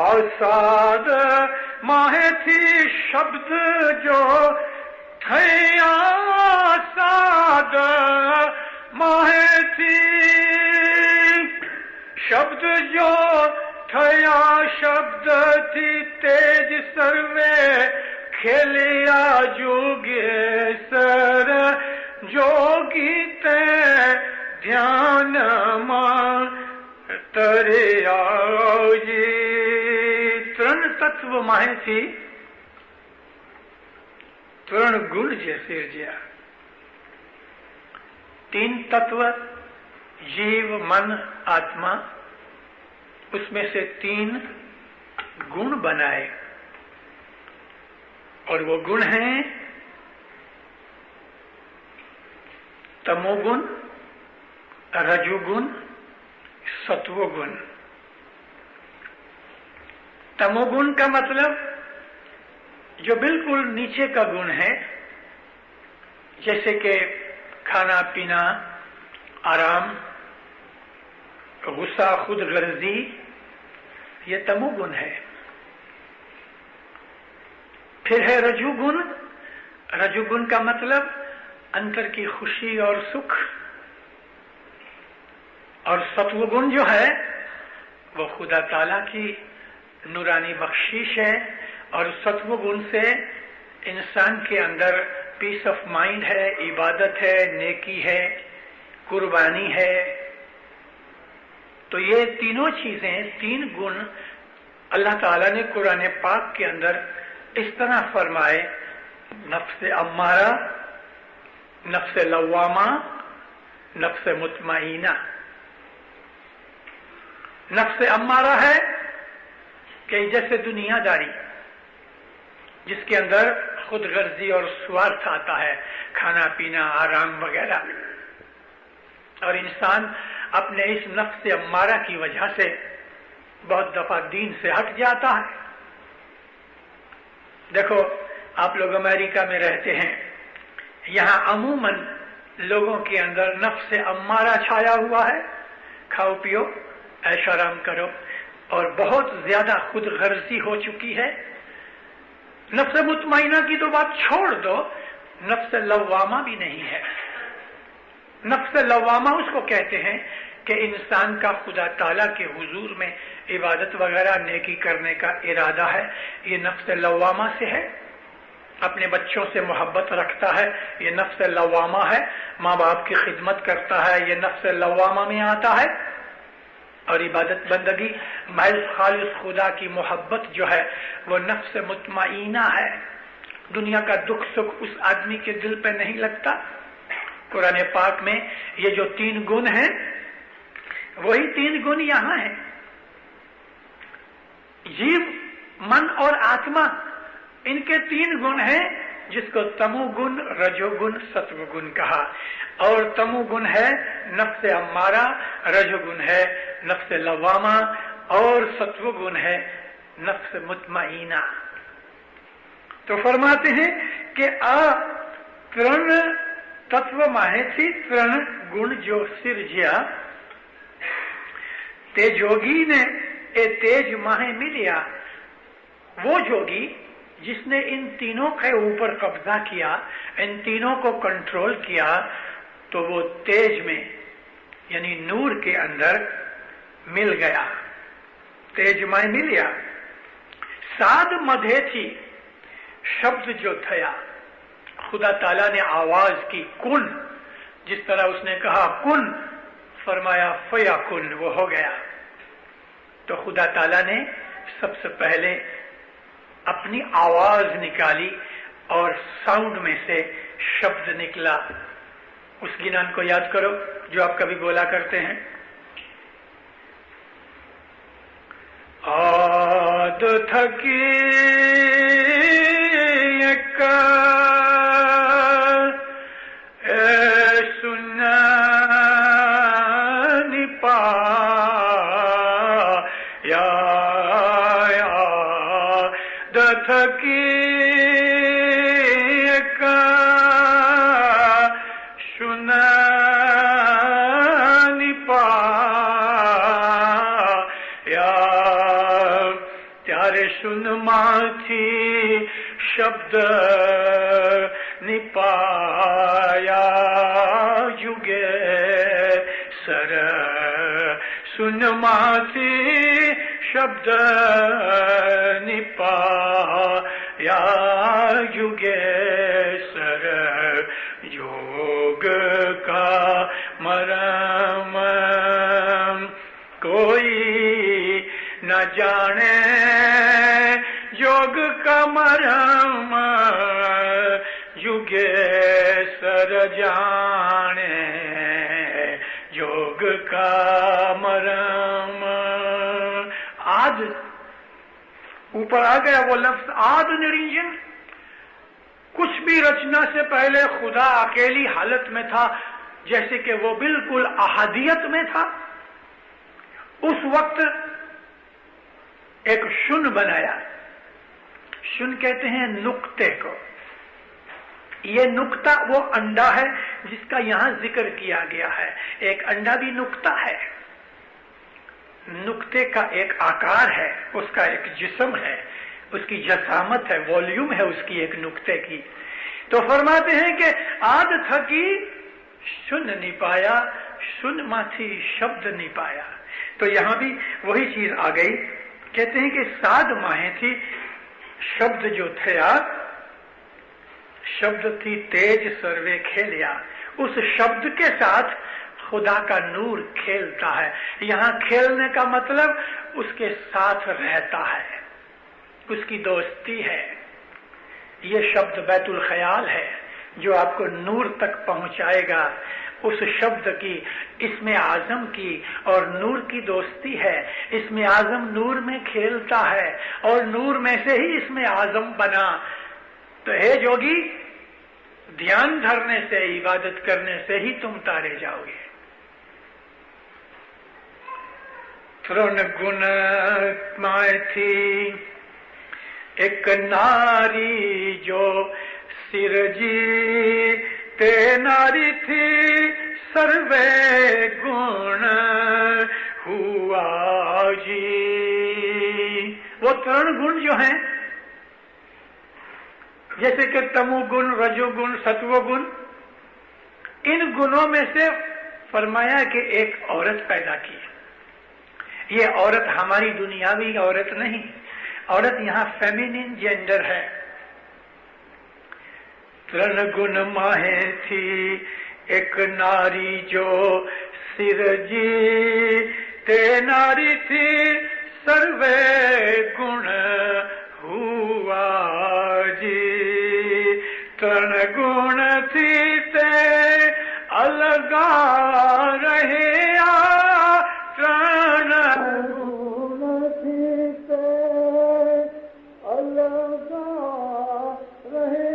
आसाद माहे थी शब्द जो थया, साद माहे थी शब्द जो थया, शब्द थी तेज सर्वे खेलिया जुगे सर, जोगी ते ध्यान मां तरिया जी। 3 तत्व माहे थी 3 गुण जैसे जिया। 3 तत्व जीव, मन, आत्मा, उसमें से 3 गुण बनाए और वो गुण हैं तमोगुण, रजोगुण, सत्वगुण। तमोगुण का मतलब जो बिल्कुल नीचे का गुण है, जैसे कि खाना पीना, आराम, गुस्सा, खुद गर्जी, ये तमोगुण है। फिर है रजोगुण। रजोगुण का मतलब अंतर की खुशी और सुख। और सत्वगुण जो है वो खुदा ताला की नूरानी बख्शिश है और सत्वगुण से इंसान के अंदर पीस ऑफ माइंड है, इबादत है, नेकी है, कुर्बानी है। तो ये तीनों चीजें, 3 गुण अल्लाह ताला ने कुरान पाक के अंदर इस तरह फरमाए, नफ्स अम्मारा, नफ्स लवामा, नफ्स मुतमईना। नफ्स अम्मारा है कि जैसे दुनियादारी, जिसके अंदर खुद गर्जी और स्वार्थ आता है, खाना पीना, आराम वगैरह, और इंसान अपने इस नफ्स अम्मारा की वजह से बहुत दफा दीन से हट जाता है। देखो, आप लोग अमेरिका में रहते हैं, यहां अमूमन लोगों के अंदर नफ्स अम्मारा छाया हुआ है। खाओ पियो, ऐश आराम करो, और बहुत ज्यादा खुद गर्जी हो चुकी है। नफ्स मुतमईना की तो बात छोड़ दो, नफ्स लव्वामा भी नहीं है। नफ्स लव्वामा उसको कहते हैं कि इंसान का खुदा ताला के हुजूर में इबादत वगैरह नेकी करने का इरादा है, ये नफ्स लव्वामा से है। अपने बच्चों से मोहब्बत रखता है, ये नफ्स लव्वामा है। माँ बाप की खिदमत करता है, ये नफ्स लव्वामा में आता है। और इबादत बंदगी महज खालिस खुदा की मोहब्बत जो है वो नफ्स मुतमईना है। दुनिया का दुख सुख उस आदमी के दिल पे नहीं लगता। कुरान पाक में ये जो 3 गुण हैं, वही 3 गुण यहां हैं। जीव, मन और आत्मा, इनके 3 गुण हैं, जिसको तमोगुण, रजोगुण, सत्वगुण कहा। और तमोगुण है नफ्स अम्मारा, रजोगुण है नफ्स लवामा, और सत्वगुण है नफ्स मुतमईना। तो फरमाते हैं कि आ त्रण तत्व माहेथी त्रण गुण जो सिरजिया, ते जोगी ने ए तेज माहे मिलिया। वो जोगी जिसने इन तीनों के ऊपर कब्जा किया, इन तीनों को कंट्रोल किया, तो वो तेज में यानी नूर के अंदर मिल गया। तेज में मिलिया। साध मधे थी शब्द जो थया, खुदा ताला ने आवाज की कुन, जिस तरह उसने कहा कुन, फरमाया फया कुन, वो हो गया। तो खुदा ताला ने सबसे पहले अपनी आवाज निकाली और साउंड में से शब्द निकला। उस गिनान को याद करो जो आप कभी बोला करते हैं। आद थकी सुना निपा या थकी सुना निपा या त्यारे सुन माथी शब्द निपाया युगे सर सुन माथी शब्द निपाया युगे सर योग का मरम कोई न जाने योग का मरम युगे सर जाने योग का मरम। आद ऊपर आ गया वो लफ्ज आद निरंजन। कुछ भी रचना से पहले खुदा अकेली हालत में था, जैसे कि वो बिल्कुल अहादियत में था। उस वक्त एक शुन बनाया। शुन कहते हैं नुक्ते को। ये नुक्ता वो अंडा है जिसका यहां जिक्र किया गया है। एक अंडा भी नुक्ता है। नुक्ते का एक आकार है, उसका एक जिस्म है, उसकी जसामत है, वॉल्यूम है उसकी एक नुक्ते की। तो फरमाते हैं कि आद थकी सुन नहीं पाया, सुन माथी शब्द नहीं पाया। तो यहां भी वही चीज आ गई। कहते हैं कि साध माहे थी शब्द जो थया, शब्द थी तेज सर्वे खेलिया। उस शब्द के साथ खुदा का नूर खेलता है। यहां खेलने का मतलब उसके साथ रहता है, उसकी दोस्ती है। ये शब्द बैतुल ख्याल है जो आपको नूर तक पहुंचाएगा। उस शब्द की, इसमें आजम की और नूर की दोस्ती है। इसमें आजम नूर में खेलता है और नूर में से ही इसमें आजम बना। तो हे जोगी, ध्यान धरने से, इबादत करने से ही तुम तारे जाओगे। तृण गुण माए थी एक नारी जो सिरजी ते नारी थी सर्वे गुण हुआ जी। वो तृण गुण जो हैं, जैसे कि तमोगुण, रजोगुण, सत्वगुण, इन गुणों में से फरमाया कि एक औरत पैदा की। ये औरत हमारी दुनियावी औरत नहीं, औरत यहां फेमिनिन जेंडर है। तृण गुण माहे थी एक नारी जो सिरजी ते नारी थी सर्वे गुण हुआ जी। तृण गुण थी ते अलगा रहे तृण गुण थी ते अलगा रहे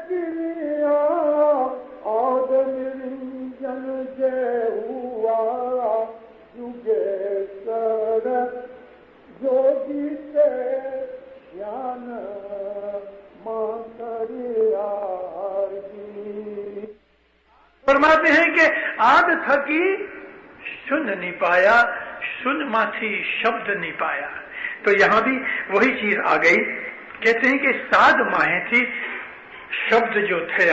क्रिया आद निरंजन जय हुआ युगे सर जोगी से ज्ञान फरमाते हैं कि आद थकी सुन नहीं पाया, सुन माथी शब्द नहीं पाया। तो यहां भी वही चीज आ गई। कहते हैं कि साध माहे थी, शब्द जो थे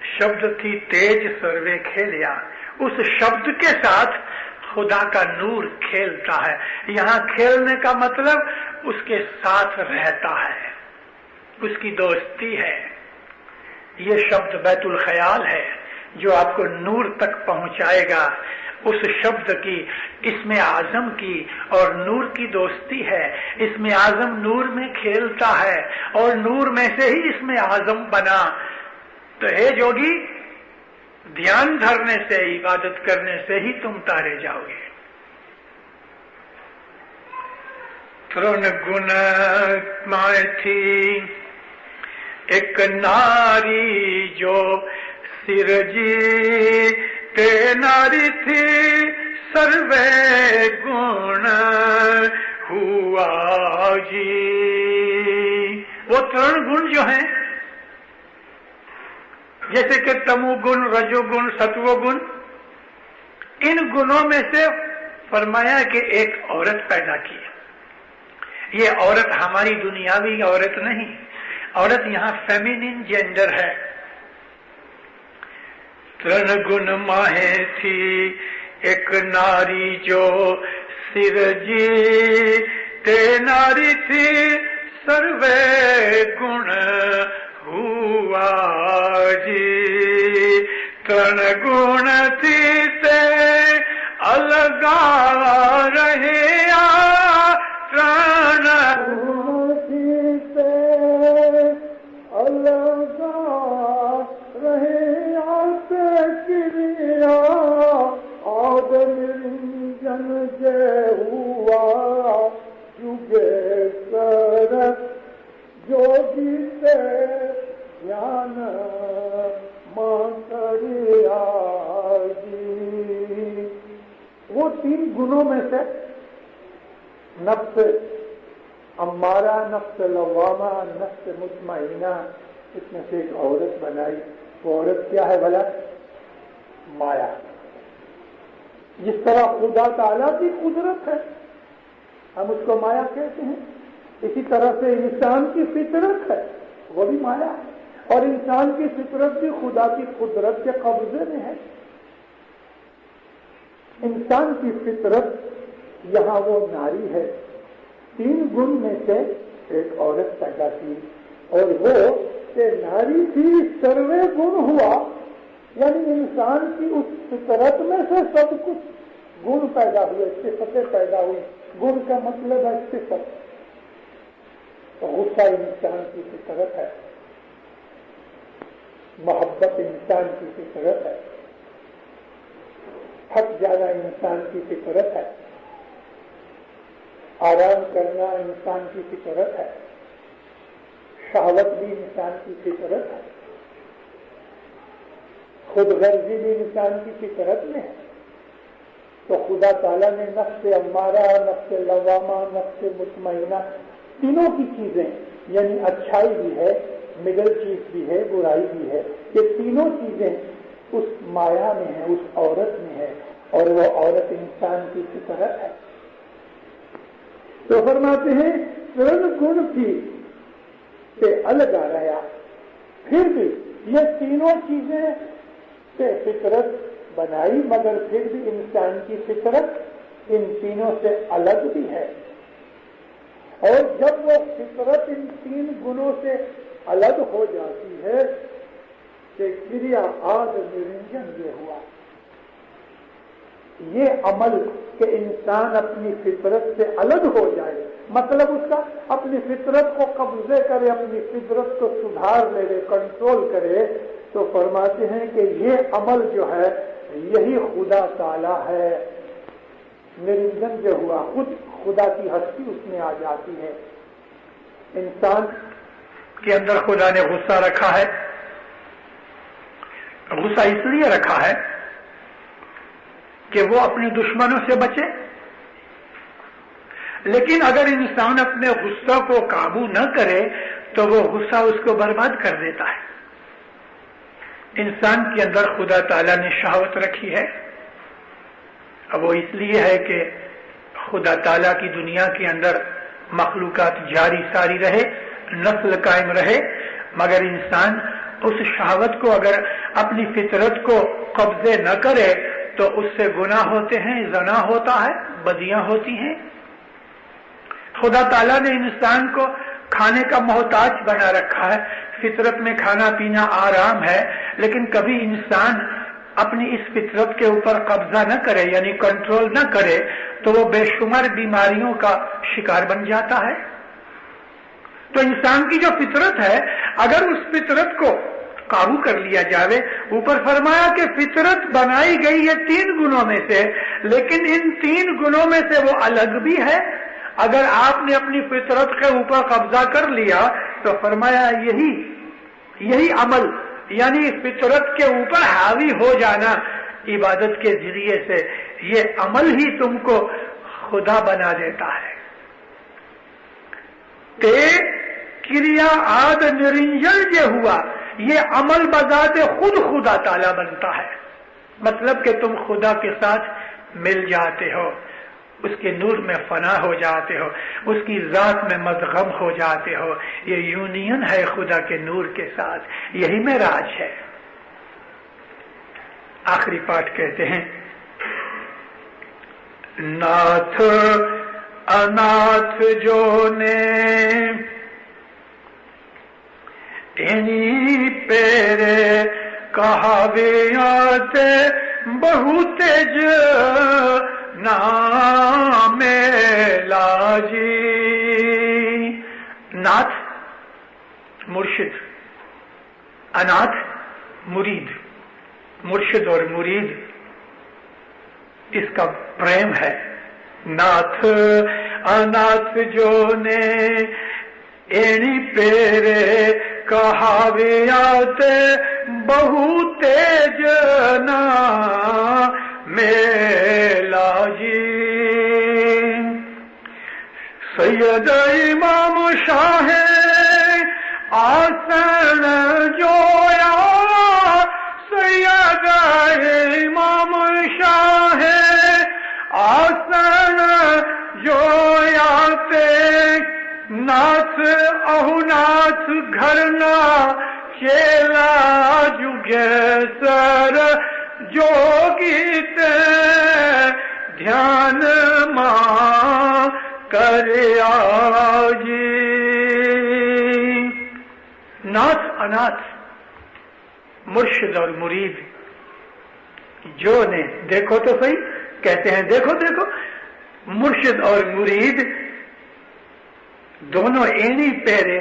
शब्द थी तेज सर्वे खेलिया। उस शब्द के साथ खुदा का नूर खेलता है। यहां खेलने का मतलब उसके साथ रहता है, उसकी दोस्ती है। ये शब्द बैतुल ख्याल है जो आपको नूर तक पहुंचाएगा। उस शब्द की, इसमें आजम की और नूर की दोस्ती है। इसमें आजम नूर में खेलता है और नूर में से ही इसमें आजम बना। तो हे जोगी, ध्यान धरने से, इबादत करने से ही तुम तारे जाओगे। तृण गुण माए थी एक नारी जो सिरजी ते नारी थी सर्वे गुण हुआ जी। वो तृण गुण जो हैं, जैसे कि तमोगुण, रजोगुण, सत्वगुण, इन गुणों में से फरमाया कि एक औरत पैदा की। ये औरत हमारी दुनियावी औरत नहीं, औरत यहां फेमिनिन जेंडर है। तृण गुण माहे थी एक नारी जो सिरजी ते नारी थी सर्वे गुण हुआ जी। तृण गुण थी ते अलगा रहे तृण गुण थी ते अलगा रहे क्रिया आद निरंजन जय हुआ युगे सर जोगी से ज्ञान मातरिया जी। वो तीन गुणों में से नफ्स अम्मारा, नफ्स लवामा, नफ्स मुतमइना, इसमें से एक औरत बनाई। वो औरत क्या है भला? माया। जिस तरह खुदा ताला की कुदरत है, हम उसको माया कहते हैं, इसी तरह से इंसान की फितरत है, वो भी माया है। और इंसान की फितरत भी खुदा की कुदरत के कब्जे में है। इंसान की फितरत यहाँ वो नारी है। तीन गुण में से एक औरत पैदा की और वो कि नारी थी सर्वे गुण हुआ, यानी इंसान की उस फितरत में से सब कुछ गुण पैदा हुए, सिफतें पैदा हुई। गुण का मतलब है सिफत। तो गुस्सा इंसान की फितरत है, मोहब्बत इंसान की फितरत है, थक जाना इंसान की फितरत है, आराम करना इंसान की फितरत है, शहवत भी इंसान की फितरत है, खुदगर्जी भी इंसान की फितरत में है। تو خدا تعالیٰ نے نفس امارہ، نفس لوامہ، نفس مطمئنہ تینوں کی چیزیں، یعنی اچھائی بھی ہے، مڈل چیز بھی ہے، برائی بھی ہے، یہ تینوں چیزیں اس مایا میں ہے، اس عورت میں ہے، اور وہ عورت انسان کی فطرت ہے۔ تو فرماتے ہیں ترن گن تھی سے الگ آ رہا، پھر بھی یہ تینوں چیزیں سے فطرت بنائی، مگر پھر بھی انسان کی فطرت ان تینوں سے الگ بھی ہے۔ اور جب وہ فطرت ان تین گنوں سے الگ ہو جاتی ہے کہ کریا آد نرنجن یہ ہوا، یہ عمل کہ انسان اپنی فطرت سے الگ ہو جائے، مطلب اس کا اپنی فطرت کو قبضے کرے، اپنی فطرت کو سدھار لے، کنٹرول کرے، تو فرماتے ہیں کہ یہ عمل جو ہے یہی خدا تعالی ہے۔ نرنجن جو ہوا، خود خدا کی ہستی اس میں آ جاتی ہے۔ انسان کے اندر خدا نے غصہ رکھا ہے، غصہ اس لیے رکھا ہے کہ وہ اپنے دشمنوں سے بچے، لیکن اگر انسان اپنے غصہ کو قابو نہ کرے تو وہ غصہ اس کو برباد کر دیتا ہے۔ انسان کے اندر خدا تعالیٰ نے شہوت رکھی ہے، اب وہ اس لیے ہے کہ خدا تعالیٰ کی دنیا کے اندر مخلوقات جاری ساری رہے، نسل قائم رہے، مگر انسان اس شہوت کو اگر اپنی فطرت کو قبضے نہ کرے تو اس سے گناہ ہوتے ہیں، زنا ہوتا ہے، بدیاں ہوتی ہیں۔ خدا تعالیٰ نے انسان کو کھانے کا محتاج بنا رکھا ہے، فطرت میں کھانا پینا آرام ہے، لیکن کبھی انسان اپنی اس فطرت کے اوپر قبضہ نہ کرے، یعنی کنٹرول نہ کرے، تو وہ بے شمار بیماریوں کا شکار بن جاتا ہے۔ تو انسان کی جو فطرت ہے، اگر اس فطرت کو قابو کر لیا جاوے، اوپر فرمایا کہ فطرت بنائی گئی ہے تین گنوں میں سے، لیکن ان تین گنوں میں سے وہ الگ بھی ہے۔ اگر آپ نے اپنی فطرت کے اوپر قبضہ کر لیا تو فرمایا یہی عمل، یعنی فطرت کے اوپر حاوی ہو جانا عبادت کے ذریعے سے، یہ عمل ہی تم کو خدا بنا دیتا ہے۔ تے کریا آد نرنجن یہ ہوا، یہ عمل بذات خود خدا تعالی بنتا ہے، مطلب کہ تم خدا کے ساتھ مل جاتے ہو، اس کے نور میں فنا ہو جاتے ہو، اس کی ذات میں مدغم ہو جاتے ہو۔ یہ یونین ہے خدا کے نور کے ساتھ، یہی معراج ہے۔ آخری پارٹ کہتے ہیں ناتھ اناتھ جو نے اینی پیرے کہاویات بہت نام لاجی۔ ناتھ مرشد، اناتھ مرید، مرشد اور مرید اس کا پریم ہے۔ ناتھ اناتھ جو نے اینی پیرے کہاویات بہو تیج میلا جی۔ سید امام شاہ آسن جویا، سید امام شاہ آسن جویا تے ناتھ اہو ناتھ گھرنا چیلا جگے سر جوگیت دھیان ماں کریا جی۔ ناتھ اناتھ، مرشد اور مرید جو نے، دیکھو تو صحیح، کہتے ہیں دیکھو دیکھو، مرشد اور مرید دونوں اینی پیرے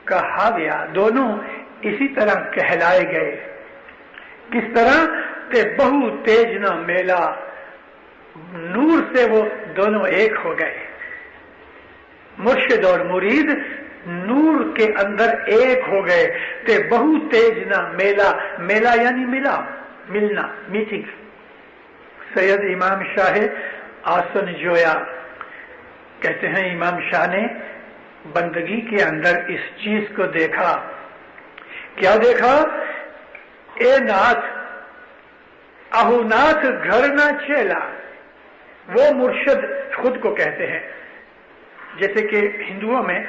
کہاویا، دونوں اسی طرح کہلائے گئے۔ کس طرح کہ بہو تیج نہ میلا، نور سے وہ دونوں ایک ہو گئے۔ مرشد اور مرید نور کے اندر ایک ہو گئے کہ بہو تیج نہ میلا، میلا یعنی ملا، ملنا، میٹنگ، सैयद इमाम शाह आसन जोया कहते हैं, इमाम शाह ने बंदगी के अंदर इस चीज को देखा। क्या देखा? ए नाथ अहुनाथ घर ना चेला। वो मुर्शिद खुद को कहते हैं। जैसे कि हिंदुओं में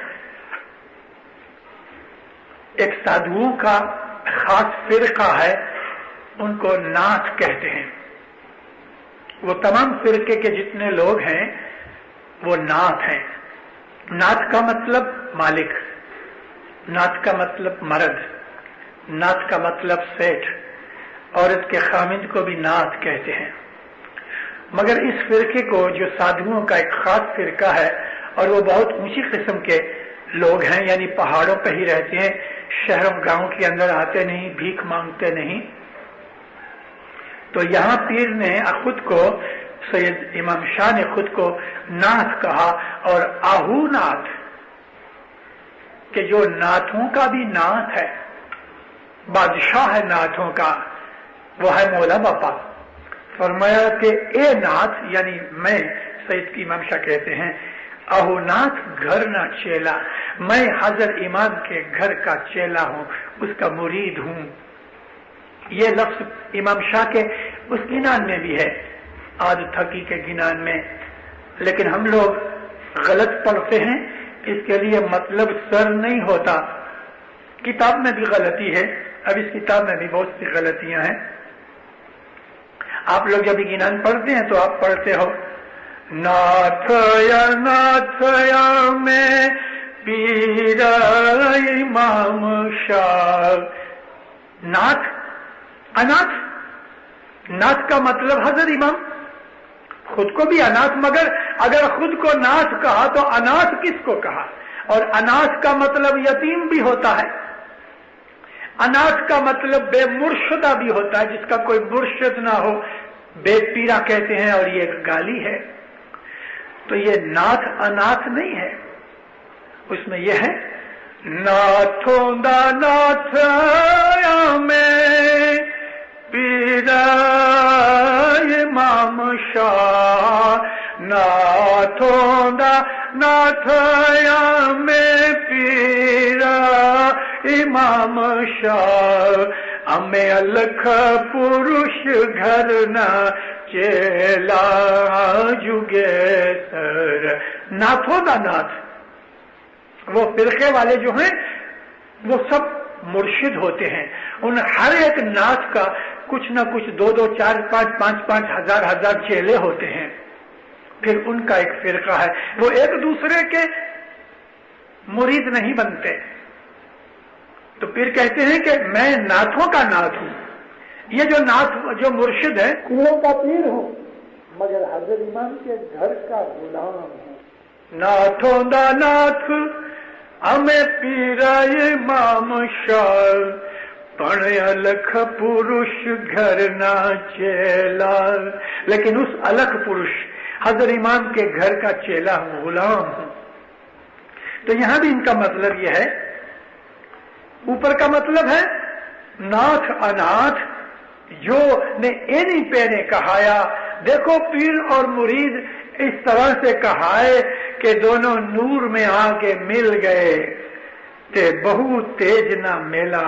एक साधुओं का खास फिरका है, उनको नाथ कहते हैं। वो तमाम फिरके के जितने लोग हैं वो नाथ हैं। नाथ का मतलब मालिक, नाथ का मतलब मर्द, नाथ का मतलब सेठ, औरत के खामिंद को भी नाथ कहते हैं। मगर इस फिरके को, जो साधुओं का एक खास फिरका है, और वो बहुत ऊंची किस्म के लोग हैं, यानी पहाड़ों पर ही रहते हैं, शहरों गांव के अंदर आते नहीं, भीख मांगते नहीं। तो यहाँ पीर ने खुद को, सैयद इमाम शाह ने खुद को नाथ कहा, और आहूनाथ कि जो नाथों का भी नाथ है, बादशाह है नाथों का, वो है मौला बापा। फरमाया कि ए नाथ, यानी मैं, सैयद इमाम शाह कहते हैं, अहुनाथ घर ना चेला, मैं हजरत इमाम के घर का चेला हूं, उसका मुरीद हूं। ये लफ्ज इमाम शाह के उस गिनान में भी है, आद थकी के गिनान में, लेकिन हम लोग गलत पढ़ते हैं, इसके लिए मतलब सर नहीं होता। किताब में भी गलती है, अब इस किताब में भी बहुत सी गलतियां हैं। आप लोग जब गिनान पढ़ते हैं तो आप पढ़ते हो नाथया में पीरा इमाम शाह। नाथ, अनाथ, नाथ का मतलब हजरत इमाम, खुद को भी अनाथ। मगर अगर खुद को नाथ कहा तो अनाथ किसको कहा? और अनाथ का मतलब यतीम भी होता है, अनाथ का मतलब बेमुर्शदा भी होता है, जिसका कोई मुर्शिद ना हो, बेपीरा कहते हैं, और ये गाली है। तो ये नाथ अनाथ नहीं है, उसमें यह है नाथों दा नाथ में पीरा इमाम शाह, नाथों दा नाथ में पीरा इमाम शाह, हमें अलख पुरुष घर ना चेला जुगे सर। नाथों दा नाथ, वो फिरके वाले जो हैं वो सब मुर्शिद होते हैं। उन हर एक नाथ का कुछ न कुछ 2-2, 4-5, 5-5 हजार चेले होते हैं, फिर उनका एक फिरका है। वो एक दूसरे के मुरीद नहीं बनते। तो फिर कहते हैं कि मैं नाथों का नाथ हूं। ये जो नाथ, जो मुर्शिद है, पीरों का पीर हूं, मगर हजरत इमाम के घर का गुलाम हूं। नाथों दा नाथ हमें पीरा इमाम शाह, पण अलख पुरुष घर ना चेला। लेकिन उस अलख पुरुष हजरत इमाम के घर का चेला हूं, गुलाम हूं। तो यहां भी इनका मतलब यह है, ऊपर का मतलब है नाथ अनाथ, जो ने एनी पेने कहाया। देखो पीर और मुरीद इस तरह से कहाए कि दोनों नूर में आके मिल गए, ते बहु तेज ना मेला।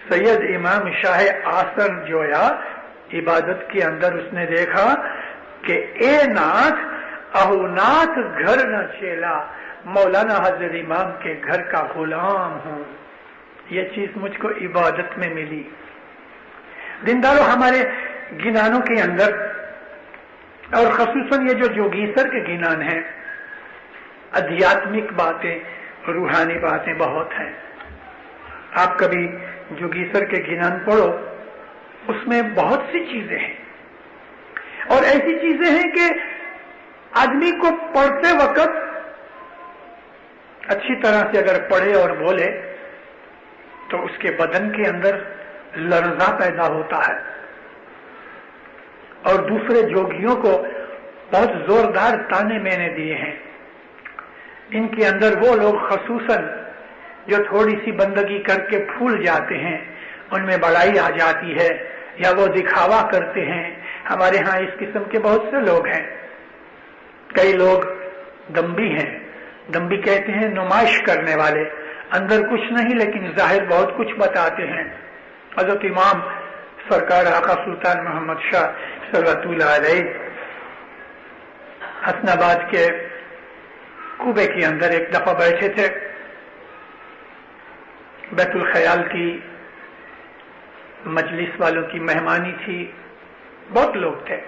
सैयद इमाम शाह आसन जोया, इबादत के अंदर उसने देखा कि ए नाथ अहुनाथ घर न चेला, मौलाना हजरत इमाम के घर का गुलाम हूं। ये चीज मुझको इबादत में मिली। दिनदारों, हमारे गिनानों के अंदर, और खसूसन ये जो जोगीसर के गिनान हैं, आध्यात्मिक बातें, रूहानी बातें बहुत हैं। आप कभी जोगीसर के गिनान पढ़ो, उसमें बहुत सी चीजें हैं, और ऐसी चीजें हैं कि आदमी को पढ़ते वक्त अच्छी तरह से अगर पढ़े और बोले तो उसके बदन के अंदर लर्जा पैदा होता है। और दूसरे जोगियों को बहुत जोरदार ताने मैंने दिए हैं। इनके अंदर वो लोग खसूसन जो थोड़ी सी बंदगी करके फूल जाते हैं, उनमें बड़ाई आ जाती है, या वो दिखावा करते हैं, ہمارے ہاں اس قسم کے بہت سے لوگ ہیں. کئی لوگ دمبی ہیں. دمبی کہتے ہیں نمائش کرنے والے، اندر کچھ نہیں لیکن ظاہر بہت کچھ بتاتے ہیں. حضرت امام سرکار آقا سلطان محمد شاہ صلی اللہ علیہ حسن آباد کے کوبے کے اندر ایک دفعہ بیٹھے تھے. بیت الخیال کی مجلس والوں کی مہمانی تھی، بہت لوگ تھے.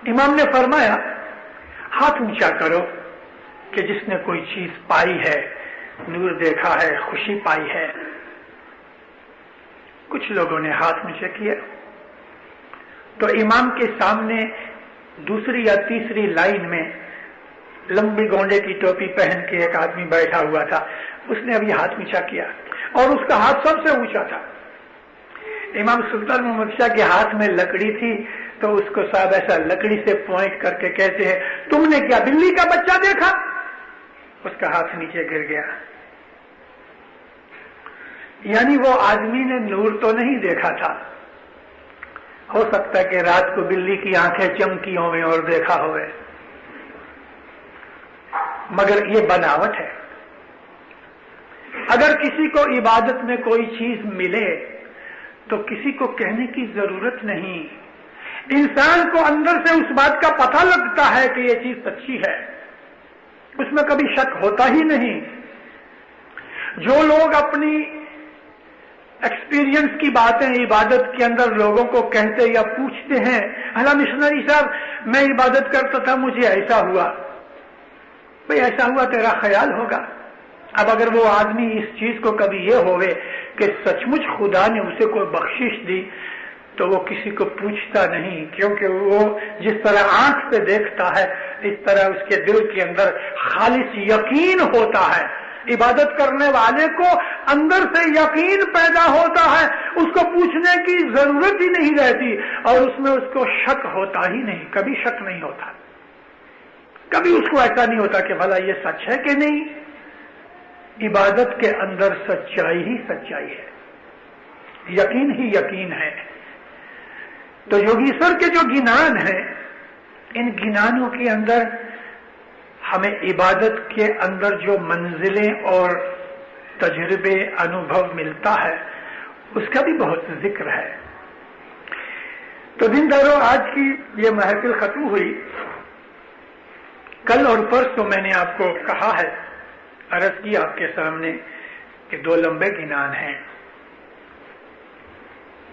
امام نے فرمایا ہاتھ اونچا کرو کہ جس نے کوئی چیز پائی ہے، نور دیکھا ہے، خوشی پائی ہے. کچھ لوگوں نے ہاتھ اونچے کیے تو امام کے سامنے دوسری یا تیسری لائن میں لمبی گونڈے کی ٹوپی پہن کے ایک آدمی بیٹھا ہوا تھا. اس نے ابھی ہاتھ اونچا کیا اور اس کا ہاتھ سب سے اونچا تھا. امام سلطان محمد شاہ کے ہاتھ میں لکڑی تھی تو اس کو صاحب ایسا لکڑی سے پوائنٹ کر کے کہتے ہیں تم نے کیا بلی کا بچہ دیکھا؟ اس کا ہاتھ نیچے گر گیا. یعنی وہ آدمی نے نور تو نہیں دیکھا تھا. ہو سکتا ہے کہ رات کو بلی کی آنکھیں چمکی ہوئے اور دیکھا ہوئے، مگر یہ بناوٹ ہے. اگر کسی کو عبادت میں کوئی چیز ملے تو کسی کو کہنے کی ضرورت نہیں. انسان کو اندر سے اس بات کا پتہ لگتا ہے کہ یہ چیز سچی ہے، اس میں کبھی شک ہوتا ہی نہیں. جو لوگ اپنی ایکسپیرینس کی باتیں عبادت کے اندر لوگوں کو کہتے یا پوچھتے ہیں، اللہ مشنری صاحب میں عبادت کرتا تھا مجھے ایسا ہوا. بھئی ایسا ہوا تیرا خیال ہوگا. اب اگر وہ آدمی اس چیز کو کبھی یہ ہوئے کہ سچ مچ خدا نے اسے کوئی بخشش دی تو وہ کسی کو پوچھتا نہیں، کیونکہ وہ جس طرح آنکھ سے دیکھتا ہے اس طرح اس کے دل کے اندر خالص یقین ہوتا ہے. عبادت کرنے والے کو اندر سے یقین پیدا ہوتا ہے، اس کو پوچھنے کی ضرورت ہی نہیں رہتی اور اس میں اس کو شک ہوتا ہی نہیں. کبھی شک نہیں ہوتا، کبھی اس کو ایسا نہیں ہوتا کہ بھلا یہ سچ ہے کہ نہیں. عبادت کے اندر سچائی ہی سچائی ہے، یقین ہی یقین ہے. تو یوگیشور کے جو گنان ہیں، ان گنانوں کے اندر ہمیں عبادت کے اندر جو منزلیں اور تجربے انوبھو ملتا ہے اس کا بھی بہت ذکر ہے. تو دن دھرو آج کی یہ محفل ختم ہوئی. کل اور پرسوں میں نے آپ کو کہا ہے، عرض کی آپ کے سامنے کہ 2 لمبے گنان ہیں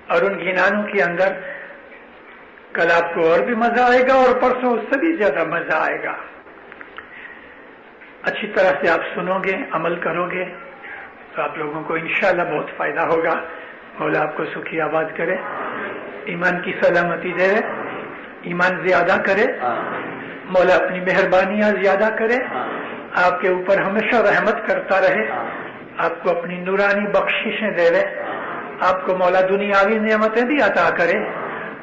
اور ان گنانوں کے اندر کل آپ کو اور بھی مزہ آئے گا اور پرسوں اس سے بھی زیادہ مزہ آئے گا. اچھی طرح سے آپ سنو گے، عمل کرو گے تو آپ لوگوں کو انشاءاللہ بہت فائدہ ہوگا. مولا آپ کو سکھی آباد کرے، ایمان کی سلامتی دے، ایمان زیادہ کرے. مولا اپنی مہربانیاں زیادہ کرے، آپ کے اوپر ہمیشہ رحمت کرتا رہے، آپ کو اپنی نورانی بخششیں دے رہے، آپ کو مولا دنیاوی نعمتیں بھی عطا کرے،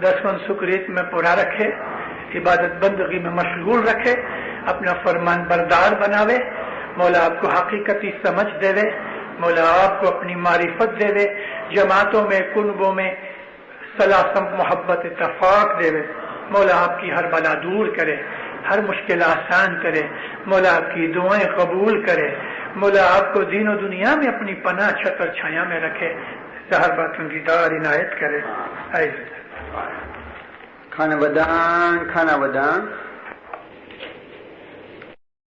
10 من سکریت میں پورا رکھے، عبادت بندگی میں مشغول رکھے، اپنا فرمان بردار بناوے. مولا آپ کو حقیقتی سمجھ دے دے، مولا آپ کو اپنی معرفت دے دے، جماعتوں میں کنبوں میں صلاح محبت اتفاق دے دے. مولا آپ کی ہر بلا دور کرے، ہر مشکل آسان کرے. مولا آپ کی دعائیں قبول کرے. مولا آپ کو دین و دنیا میں اپنی پناہ چھتر چھایا میں رکھے، زہر باطن کی دار عنایت کرے. کھانا بدان